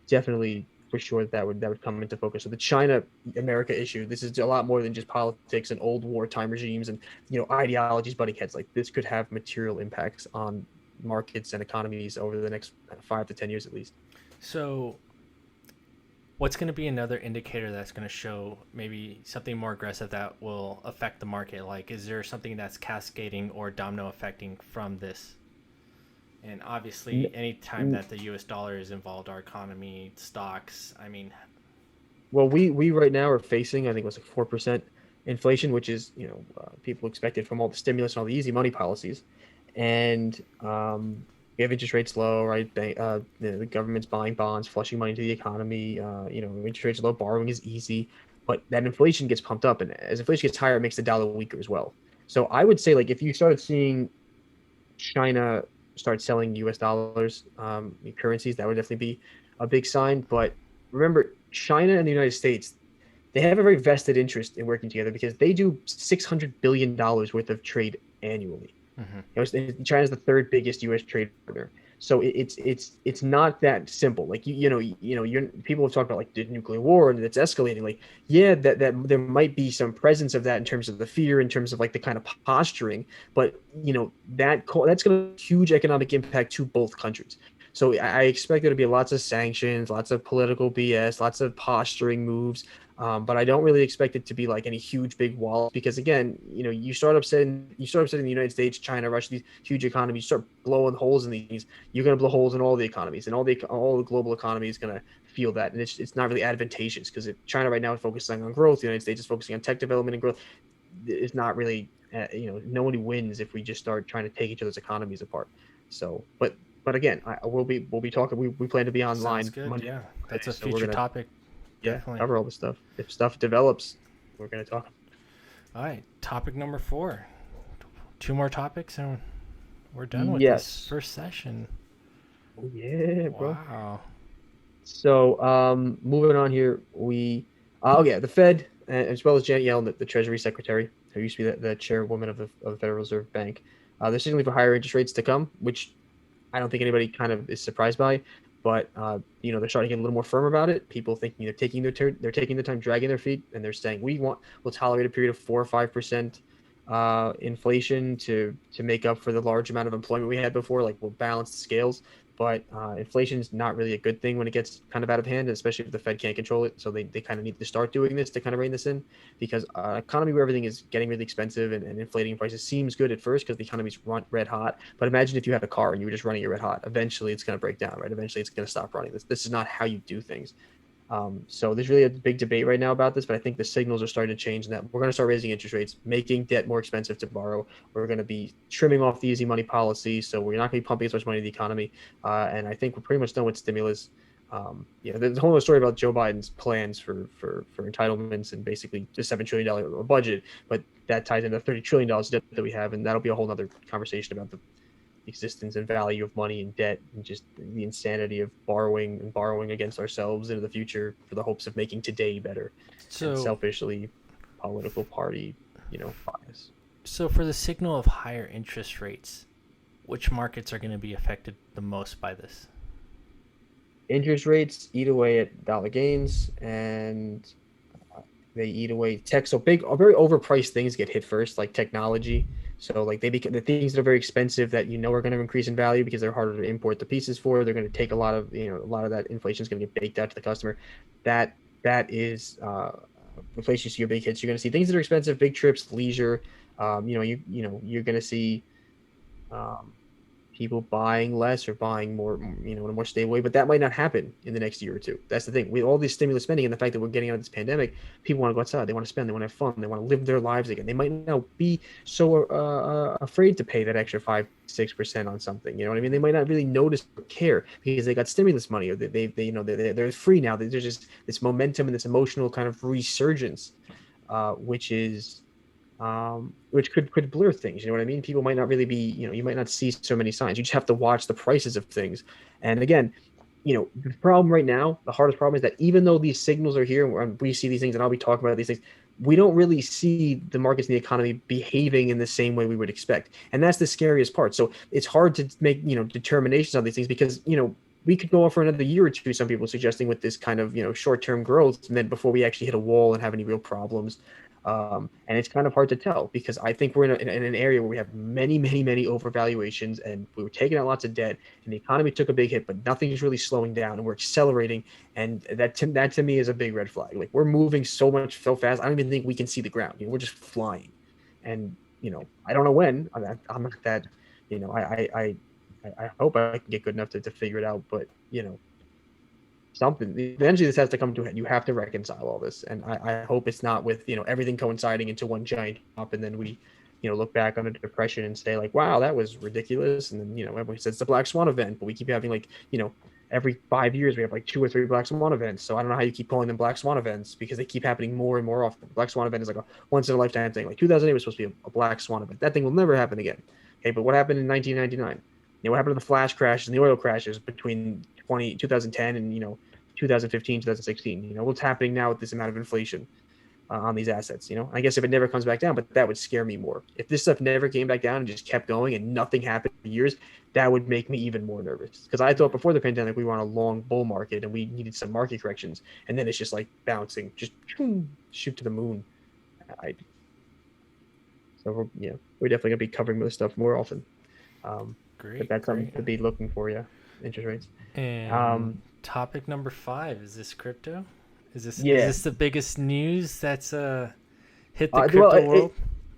Definitely for sure that would come into focus. So the China America issue, this is a lot more than just politics and old wartime regimes and ideologies butting heads. Like this could have material impacts on markets and economies over the next 5 to 10 years at least. So what's going to be another indicator that's going to show maybe something more aggressive that will affect the market? Like, is there something that's cascading or domino affecting from this? And obviously, any time that the U.S. dollar is involved, our economy, stocks. I mean, Well, we right now are facing, I think it was like 4% inflation, which is people expected from all the stimulus and all the easy money policies, and we have interest rates low, right? The government's buying bonds, flushing money into the economy. Interest rates low, borrowing is easy, but that inflation gets pumped up, and as inflation gets higher, it makes the dollar weaker as well. So I would say, like, if you started seeing China start selling U.S. dollars, currencies, that would definitely be a big sign. But remember, China and the United States, they have a very vested interest in working together because they do $600 billion worth of trade annually. mm-hmm. China's the third biggest U.S. trade partner. So it's not that simple. Like people have talked about like the nuclear war and it's escalating. Like that there might be some presence of that in terms of the fear, in terms of like the kind of posturing, but that's going to huge economic impact to both countries. So I expect there to be lots of sanctions, lots of political BS, lots of posturing moves. But I don't really expect it to be like any huge big wall because again, you start upsetting the United States, China, Russia, these huge economies, you start blowing holes in these, you're going to blow holes in all the economies, and all the global economy is going to feel that, and it's not really advantageous because China right now is focusing on growth, the United States is focusing on tech development and growth. It's not really, nobody wins if we just start trying to take each other's economies apart. So, but again, we'll be talking. We plan to be online. Sounds good. Monday, Yeah, that's a so future topic. Definitely. cover all the stuff. If stuff develops, we're going to talk. All right, topic number 4. 2 more topics and we're done with this first session. Oh, yeah, bro. Wow. So, moving on here, the Fed, as well as Janet Yellen, the Treasury Secretary, who used to be the chairwoman of the Federal Reserve Bank, they're signaling for higher interest rates to come, which I don't think anybody kind of is surprised by. But they're starting to get a little more firm about it. People thinking they're taking their turn, they're taking their time, dragging their feet, and they're saying we'll tolerate a period of 4 or 5% inflation to make up for the large amount of employment we had before. Like we'll balance the scales, but inflation is not really a good thing when it gets kind of out of hand, especially if the Fed can't control it. So they kind of need to start doing this to kind of rein this in, because economy where everything is getting really expensive and inflating prices seems good at first because the economy's run red hot. But imagine if you had a car and you were just running it red hot. Eventually, it's going to break down, right? Eventually, it's going to stop running. This is not how you do things. So there's really a big debate right now about this, but I think the signals are starting to change, and that we're going to start raising interest rates, making debt more expensive to borrow. We're going to be trimming off the easy money policy, so we're not going to be pumping as much money into the economy. And I think we're pretty much done with stimulus. There's a whole other story about Joe Biden's plans for entitlements and basically the $7 trillion budget, but that ties into $30 trillion debt that we have, and that'll be a whole other conversation about the existence and value of money and debt and just the insanity of borrowing against ourselves into the future for the hopes of making today better. So and selfishly political party, bias. So for the signal of higher interest rates, which markets are going to be affected the most by this? Interest rates eat away at dollar gains, and they eat away tech. So very overpriced things get hit first, like technology. So like they become the things that are very expensive that are going to increase in value because they're harder to import the pieces for. They're going to take a lot of that inflation is going to get baked out to the customer. That is inflation. You see your big hits. You're going to see things that are expensive, big trips, leisure. You're going to see people buying less or buying more, in a more stable way, but that might not happen in the next year or two. That's the thing. With all this stimulus spending and the fact that we're getting out of this pandemic, people want to go outside. They want to spend. They want to have fun. They want to live their lives again. They might not be so afraid to pay that extra 5-6% on something. You know what I mean? They might not really notice or care because they got stimulus money, or they're free now. There's just this momentum and this emotional kind of resurgence, which could blur things. You know what I mean? People might not really be, you might not see so many signs. You just have to watch the prices of things. And again, the problem right now, the hardest problem is that even though these signals are here and we see these things, and I'll be talking about these things, we don't really see the markets and the economy behaving in the same way we would expect. And that's the scariest part. So it's hard to make, determinations on these things because, we could go on for another year or two, some people suggesting, with this kind of, short-term growth, and then before we actually hit a wall and have any real problems. And it's kind of hard to tell because I think we're in an area where we have many, many, many overvaluations, and we were taking out lots of debt, and the economy took a big hit, but nothing is really slowing down, and we're accelerating, and that to me is a big red flag. Like, we're moving so fast, I don't even think we can see the ground. We're just flying, and I don't know when. I'm not that, I hope I can get good enough to figure it out, but something eventually this has to come to a head. You have to reconcile all this, and I hope it's not with everything coinciding into one giant drop, and then we look back on a depression and say like, wow, that was ridiculous, and then everybody says it's a black swan event, but we keep having like every 5 years we have like 2 or 3 black swan events. So I don't know how you keep calling them black swan events because they keep happening more and more often. Black swan event is like a once in a lifetime thing. Like 2008 was supposed to be a black swan event. That thing will never happen again. Okay, but what happened in 1999? What happened to the flash crashes and the oil crashes between 2010 and 2015, 2016? What's happening now with this amount of inflation on these assets? I guess if it never comes back down, but that would scare me more. If this stuff never came back down and just kept going and nothing happened for years, that would make me even more nervous. Because I thought before the pandemic we were on a long bull market and we needed some market corrections, and then it's just like bouncing, just shoot to the moon. So we're definitely gonna be covering this stuff more often. But that's something to be looking for. Yeah, interest rates. And topic number 5, is this crypto? Is Yeah. this the biggest news that's hit the crypto world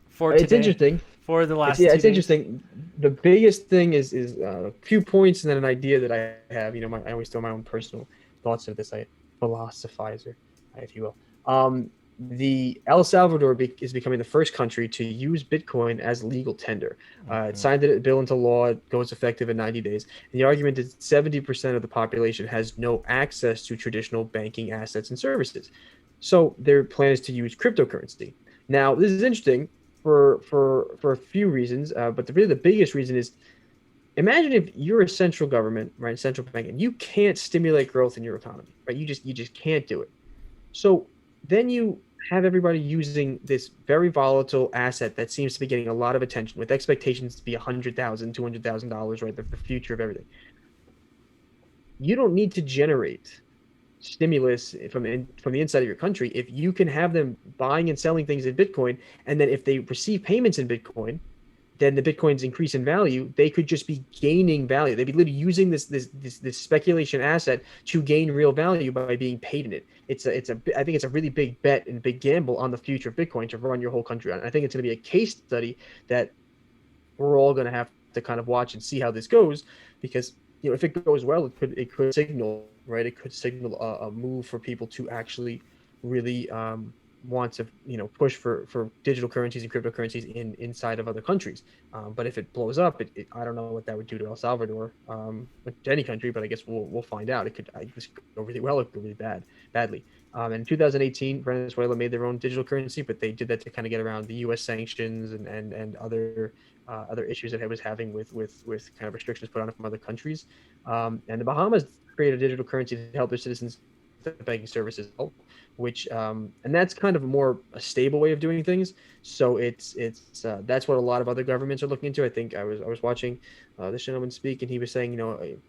for today? It's interesting. For the last it's interesting. The biggest thing is a few points and then an idea that I have. I always throw my own personal thoughts into this. I philosophizer, if you will. The El Salvador is becoming the first country to use Bitcoin as legal tender. It signed the bill into law. It goes effective in 90 days. And the argument is 70% of the population has no access to traditional banking assets and services. So their plan is to use cryptocurrency. Now, this is interesting for a few reasons, but the biggest reason is, imagine if you're a central government, right, central bank, and you can't stimulate growth in your economy, right? You just can't do it. So then you have everybody using this very volatile asset that seems to be getting a lot of attention, with expectations to be $100,000, $200,000, right? The future of everything. You don't need to generate stimulus from the inside of your country if you can have them buying and selling things in Bitcoin, and then if they receive payments in Bitcoin, then the Bitcoins increase in value. They could just be gaining value. They'd be literally using this speculation asset to gain real value by being paid in it. I think it's a really big bet and big gamble on the future of Bitcoin to run your whole country on. I think it's going to be a case study that we're all going to have to kind of watch and see how this goes, because if it goes well, it could signal, right? It could signal a move for people to actually really want to push for digital currencies and cryptocurrencies inside of other countries. But if it blows up, I don't know what that would do to El Salvador, to any country, but I guess we'll find out. It could go really well, it could go really badly. In 2018, Venezuela made their own digital currency, but they did that to kind of get around the U.S. sanctions and other issues that it was having with kind of restrictions put on it from other countries. And the Bahamas created a digital currency to help their citizens with banking services, which and that's kind of a stable way of doing things. So it's that's what a lot of other governments are looking into. I think I was watching this gentleman speak, and he was saying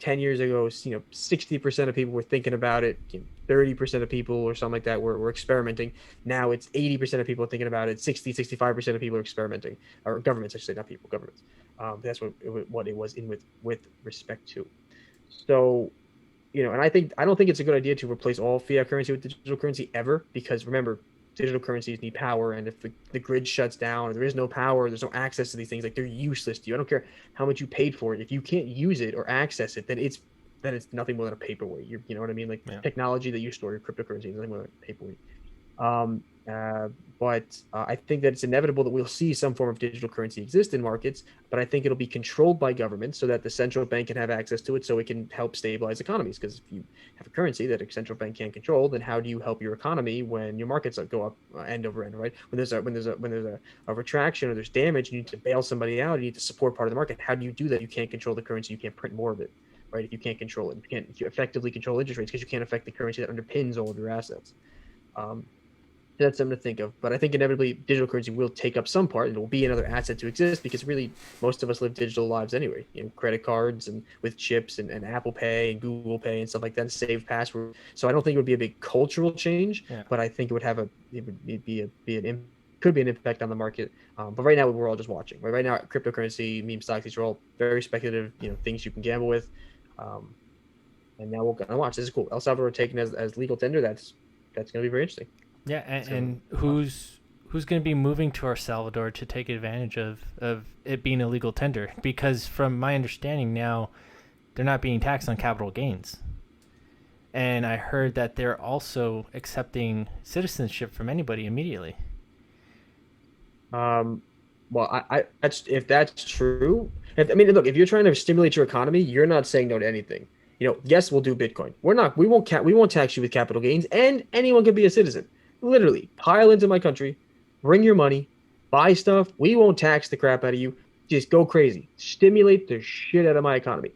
10 years ago 60% of people were thinking about it, 30% of people or something like that were experimenting. Now it's 80% of people are thinking about it, 65% of people are experimenting, or governments, I should say, not people, governments. That's what it was in with respect to. So and I don't think it's a good idea to replace all fiat currency with digital currency ever, because remember, digital currencies need power, and if the grid shuts down or there is no power, there's no access to these things, like, they're useless to you. I don't care how much you paid for it. If you can't use it or access it, then it's nothing more than a paperweight. You know what I mean? Like, technology that you store your cryptocurrency is nothing more than a paperweight. But I think that it's inevitable that we'll see some form of digital currency exist in markets, but I think it'll be controlled by governments so that the central bank can have access to it, so it can help stabilize economies. Because if you have a currency that a central bank can't control, then how do you help your economy when your markets go up end over end, right? When there's a retraction or there's damage, you need to bail somebody out, you need to support part of the market. How do you do that? You can't control the currency, you can't print more of it, right? If you can't control it, you can't effectively control interest rates, because you can't affect the currency that underpins all of your assets. that's something to think of. But I think inevitably digital currency will take up some part. It will be another asset to exist because really most of us live digital lives anyway. Credit cards and with chips and Apple Pay and Google Pay and stuff like that, save password. So I don't think it would be a big cultural change, Yeah. but I think it would have could be an impact on the market. But right now we're all just watching. Right now, cryptocurrency, meme stocks, these are all very speculative, things you can gamble with. And now we're gonna watch. This is cool. El Salvador taken as legal tender. That's gonna be very interesting. Yeah, and who's going to be moving to El Salvador to take advantage of it being a legal tender? Because from my understanding now, they're not being taxed on capital gains. And I heard that they're also accepting citizenship from anybody immediately. Well, if that's true. I mean, look, if you're trying to stimulate your economy, you're not saying no to anything. Yes, we'll do Bitcoin. We won't tax you with capital gains, and anyone can be a citizen. Literally, pile into my country, bring your money, buy stuff. We won't tax the crap out of you. Just go crazy. Stimulate the shit out of my economy.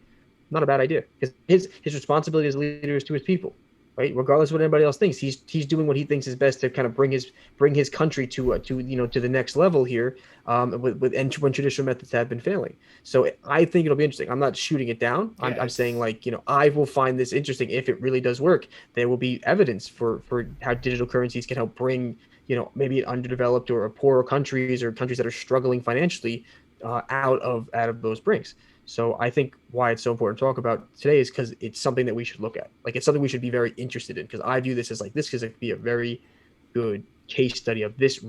Not a bad idea. Because his responsibility as a leader is to his people, right? Regardless of what anybody else thinks, he's doing what he thinks is best to kind of bring his country to the next level here, when traditional methods have been failing. So I think it'll be interesting. I'm not shooting it down. Yeah, I'm saying I will find this interesting if it really does work. There will be evidence for how digital currencies can help bring maybe underdeveloped or poorer countries or countries that are struggling financially out of those brinks. So I think why it's so important to talk about today is because it's something that we should look at. It's something we should be very interested in, because I view this as this could be a very good case study of this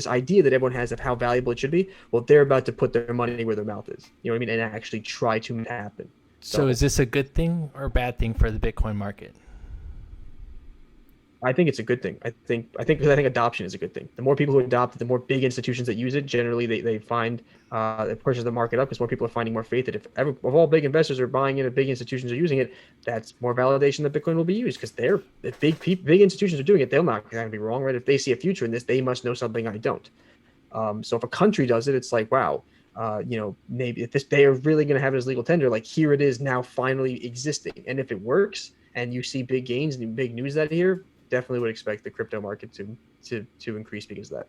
idea that everyone has of how valuable it should be. Well, they're about to put their money where their mouth is. You know what I mean? And actually try to make it happen. So is this a good thing or a bad thing for the Bitcoin market? I think it's a good thing. I think adoption is a good thing. The more people who adopt it, the more big institutions that use it, generally they find it pushes the market up, because more people are finding more faith that if all big investors are buying it, and big institutions are using it, that's more validation that Bitcoin will be used, because if big institutions are doing it, they're not going to be wrong, right? If they see a future in this, they must know something I don't. So if a country does it, it's like, wow, maybe if they are really going to have it as legal tender, here it is now finally existing. And if it works and you see big gains and big news that year, definitely would expect the crypto market to increase because of that.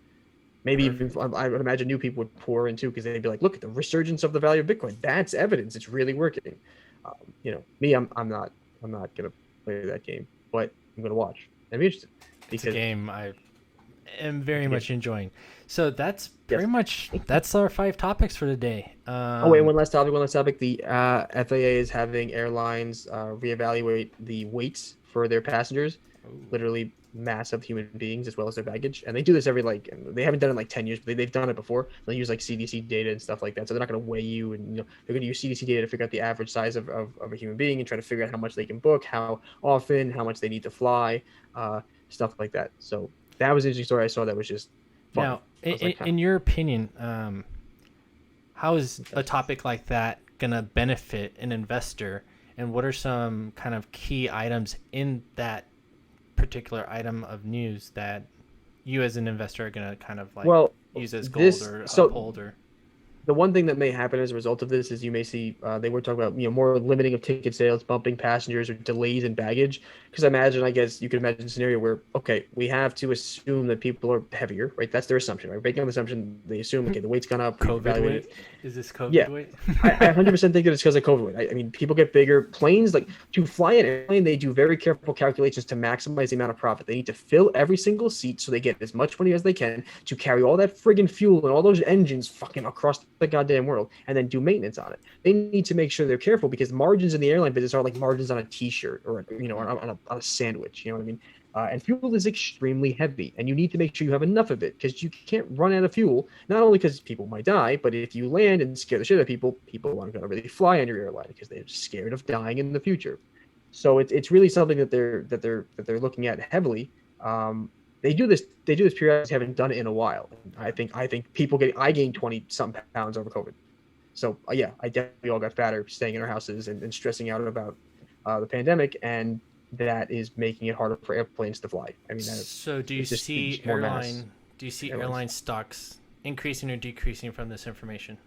Maybe even I would imagine new people would pour in too, because they'd be like, look at the resurgence of the value of Bitcoin. That's evidence it's really working. Me, I'm not gonna play that game, but I'm gonna watch. I'm interested. It's a game I am very much enjoying. So that's pretty much that's our 5 topics for today. Wait, one last topic. The FAA is having airlines reevaluate the weights for their passengers. Literally massive human beings as well as their baggage, and they do this every they haven't done it in 10 years, but they've done it before. They'll use CDC data and stuff like that, so they're not going to weigh you, and they're going to use CDC data to figure out the average size of a human being and try to figure out how much they can book, how often, how much they need to fly, stuff like that. So that was an interesting story I saw that was just fun. Now in your opinion, how is a topic like that going to benefit an investor, and what are some kind of key items in that particular item of news that you as an investor are going to kind of use as gold or uphold? Or the one thing that may happen as a result of this is you may see they were talking about more limiting of ticket sales, bumping passengers, or delays in baggage. Because I guess you could imagine a scenario where we have to assume that people are heavier, right? That's their assumption, right? Making on the assumption they assume the weight's gone up. COVID weight? Is this COVID weight? I 100% think that it's because of COVID weight. I mean, people get bigger. Planes, to fly an airplane, they do very careful calculations to maximize the amount of profit. They need to fill every single seat so they get as much money as they can to carry all that friggin' fuel and all those engines fucking across the goddamn world, and then do maintenance on it. They need to make sure they're careful, because margins in the airline business are like margins on a t-shirt or on a sandwich. You know what I mean? And fuel is extremely heavy, and you need to make sure you have enough of it, because you can't run out of fuel, not only because people might die, but if you land and scare the shit out of people aren't going to really fly on your airline because they're scared of dying in the future. So it's really something that they're looking at heavily. They do this periodically, haven't done it in a while. I think I gained 20 some pounds over COVID. So I definitely all got fatter staying in our houses and stressing out about the pandemic, and that is making it harder for airplanes to fly. I mean, so do you see airline stocks increasing or decreasing from this information?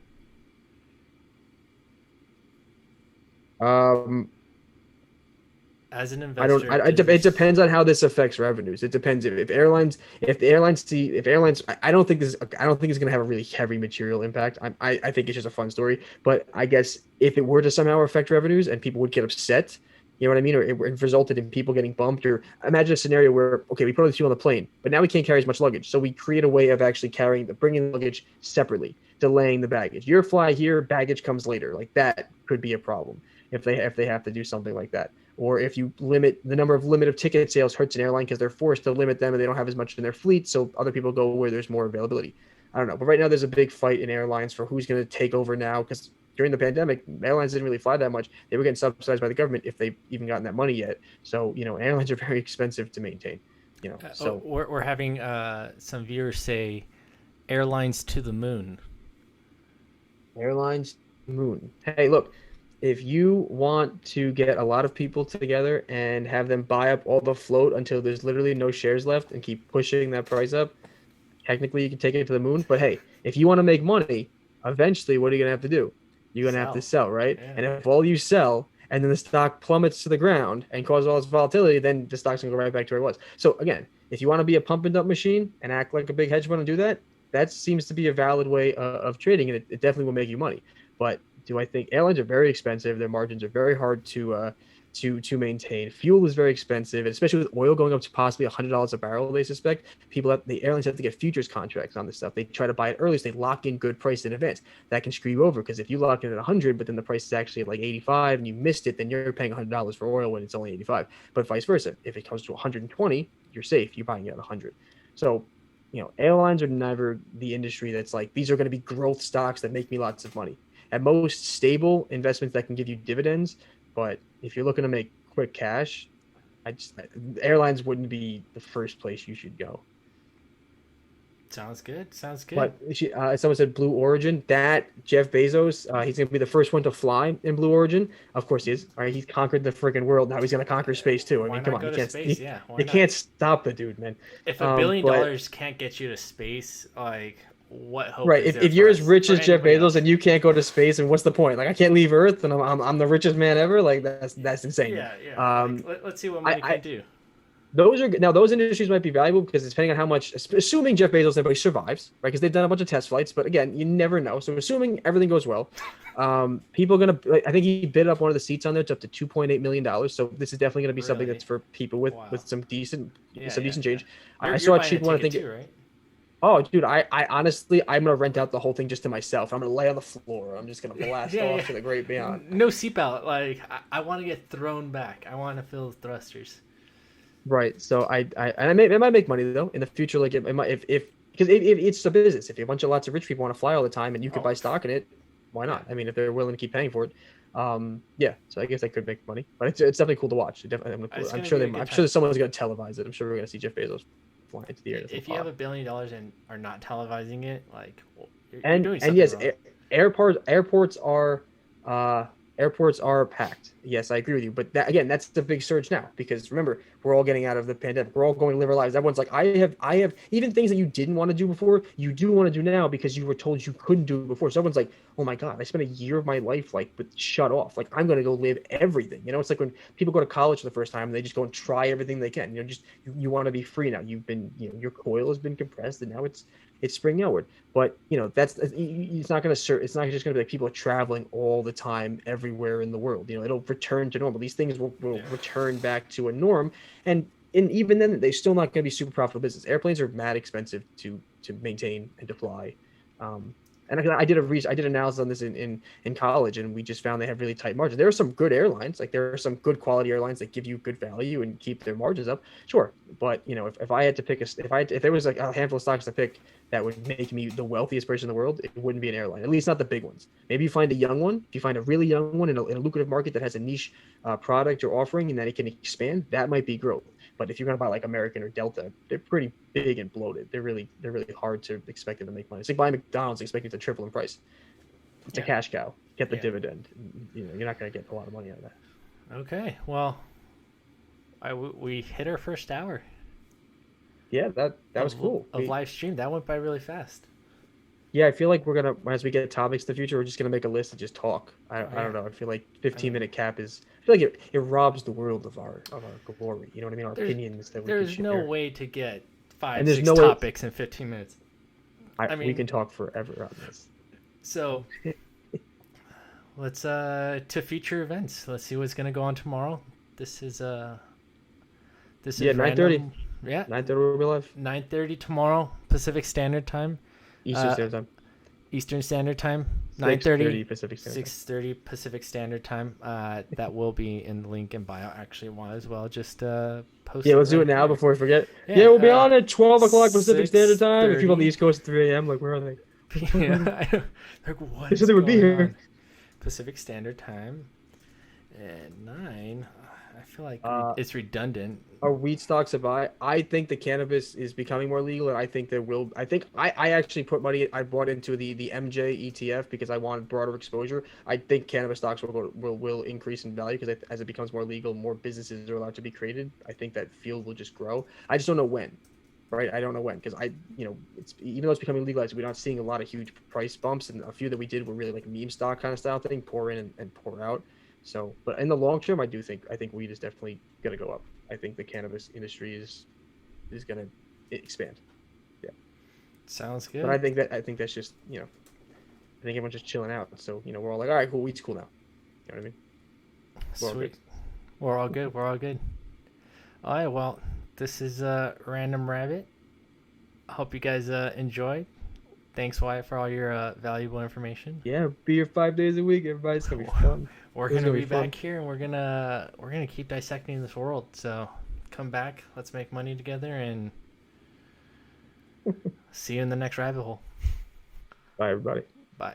as an I don't. investor, It depends on how this affects revenues. It depends if airlines, if airlines. I don't think this. I don't think it's going to have a really heavy material impact. I think it's just a fun story. But I guess if it were to somehow affect revenues and people would get upset, you know what I mean, or it resulted in people getting bumped, or imagine a scenario where okay, we put all these people on the plane, but now we can't carry as much luggage, so we create a way of actually bringing the luggage separately, delaying the baggage. Your fly here, baggage comes later. Like that could be a problem if they have to do something like that. Or if you limit the number of limited ticket sales hurts an airline because they're forced to limit them and they don't have as much in their fleet, so other people go where there's more availability. I don't know, but right now there's a big fight in airlines for who's going to take over now because during the pandemic, airlines didn't really fly that much. They were getting subsidized by the government if they even gotten that money yet. So airlines are very expensive to maintain. So we're having some viewers say airlines to the moon. Airlines moon. Hey, look, if you want to get a lot of people together and have them buy up all the float until there's literally no shares left and keep pushing that price up, technically you can take it to the moon. But hey, if you want to make money, eventually what are you going to have to do? You're going to have to sell, right? Yeah. And if all you sell and then the stock plummets to the ground and causes all this volatility, then the stock's going to go right back to where it was. So again, if you want to be a pump and dump machine and act like a big hedge fund and do that, that seems to be a valid way of trading, and it definitely will make you money. But do I think airlines are very expensive? Their margins are very hard to maintain. Fuel is very expensive, and especially with oil going up to possibly $100 a barrel. They suspect the airlines have to get futures contracts on this stuff. They try to buy it early, so they lock in good price in advance. That can screw you over because if you lock in at 100, but then the price is actually like 85 and you missed it, then you're paying $100 for oil when it's only 85. But vice versa, if it comes to 120, you're safe. You're buying it at 100. So airlines are never the industry that's like, these are going to be growth stocks that make me lots of money. At most, stable investments that can give you dividends. But if you're looking to make quick cash, airlines wouldn't be the first place you should go. Sounds good. But someone said Blue Origin. That Jeff Bezos, he's going to be the first one to fly in Blue Origin. Of course he is. All right, he's conquered the freaking world. Now he's going to conquer space too. I mean, come on, you can't stop the dude, man. If $1 billion can't get you to space, like what hope? Right. If you're as rich as Jeff Bezos and you can't go to space, and what's the point? Like I can't leave Earth, and I'm the richest man ever. Like that's insane. Yeah. Let's see what money can do. Those industries might be valuable because it's depending on how much, assuming Jeff Bezos everybody survives, right? Because they've done a bunch of test flights, but again, you never know. So assuming everything goes well, people are gonna. I think he bid up one of the seats on there. It's up to $2.8 million. So this is definitely gonna be something that's for people with some decent change. I saw a cheap one. I think. Too, right? Oh, dude, I honestly, I'm gonna rent out the whole thing just to myself. I'm gonna lay on the floor. I'm just gonna blast off to the great beyond. No seatbelt. Like I want to get thrown back. I want to feel the thrusters. Right. So it might make money though in the future. Like it might because it's a business. If a bunch of lots of rich people want to fly all the time and you could buy stock in it, why not? I mean, if they're willing to keep paying for it, So I guess I could make money, but it's definitely cool to watch. I'm sure someone's gonna televise it. I'm sure we're gonna see Jeff Bezos flying into the air. If you have $1 billion and are not televising it, like you're doing something wrong. Airports are packed. Yes, I agree with you. But that's the big surge now because remember, we're all getting out of the pandemic. We're all going to live our lives. Everyone's like, I have even things that you didn't want to do before, you do want to do now because you were told you couldn't do it before. So everyone's like, oh my God, I spent a year of my life shut off. Like I'm going to go live everything. It's like when people go to college for the first time and they just go and try everything they can. You want to be free now. You've been, your coil has been compressed and now it's spring outward. But it's not just going to be like people are traveling all the time everywhere in the world. It'll return to normal. These things will return back to a norm, and even then they're still not going to be super profitable business. Airplanes are mad expensive to maintain and to fly. And I did analysis on this in college, and we just found they have really tight margins. There are some good airlines, like there are some good quality airlines that give you good value and keep their margins up. Sure, but if I had to pick if there was like a handful of stocks to pick that would make me the wealthiest person in the world, it wouldn't be an airline. At least not the big ones. Maybe you find a young one. If you find a really young one in a lucrative market that has a niche product or offering and that it can expand, that might be growth. But if you're going to buy like American or Delta, they're pretty big and bloated. They're really hard to expect them to make money. It's like buying McDonald's and expecting it to triple in price. It's a cash cow. Get the dividend. You're not going to get a lot of money out of that. Okay. Well, we hit our first hour. Yeah, that was cool. Live stream. That went by really fast. Yeah, I feel like we're gonna as we get topics in the future, we're just gonna make a list and just talk. I Yeah. don't know. I feel like I mean, 15-minute cap is. I feel like it robs the world of our glory. You know what I mean? Our there's opinions that we could there's no share, way to get and five, there's six no way topics in 15 minutes. I we mean, can talk forever on this. so let's to future events. Let's see what's gonna go on tomorrow. This is this Yeah, is 9:30. random. Yeah, 9:30 will be live. 9:30 tomorrow Pacific Standard Time. Eastern Standard Time. Eastern Standard Time. 6:30 9:30 Pacific Standard Time. 6:30 Pacific Standard Time. That will be in the link in bio. Actually, might as well just post. Yeah, let's do right it now here. before we forget. Yeah, Yeah, we'll be on at 12 o'clock Pacific Standard Time. If people on the 6:30. East Coast at 3 a.m., like, where are they? Yeah, like what? They said they would be here. On? Pacific Standard Time at 9. I feel like it's redundant. Are wheat stocks a buy? I think the cannabis is becoming more legal, and I think there will. I think I actually put money. I bought into the MJ ETF because I wanted broader exposure. I think cannabis stocks will increase in value because as it becomes more legal, more businesses are allowed to be created. I think that field will just grow. I just don't know when, right? I don't know when because it's even though it's becoming legalized, we're not seeing a lot of huge price bumps, and a few that we did were really like meme stock kind of style thing, pour in and pour out. So, but in the long term, I think weed is definitely gonna go up. I think the cannabis industry is gonna expand. Yeah. Sounds good. But I think that's just I think everyone's just chilling out. So we're all like, all right, cool, weed's cool now. You know what I mean? We're all Sweet. good. We're all good. We're all good. All right. Well, this is Random Rabbit. I hope you guys enjoyed. Thanks, Wyatt, for all your valuable information. Yeah, be here 5 days a week. Everybody's gonna be fun. We're This is gonna gonna be be fun. back here, and we're gonna keep dissecting this world. So come back. Let's make money together, and see you in the next rabbit hole. Bye, everybody. Bye.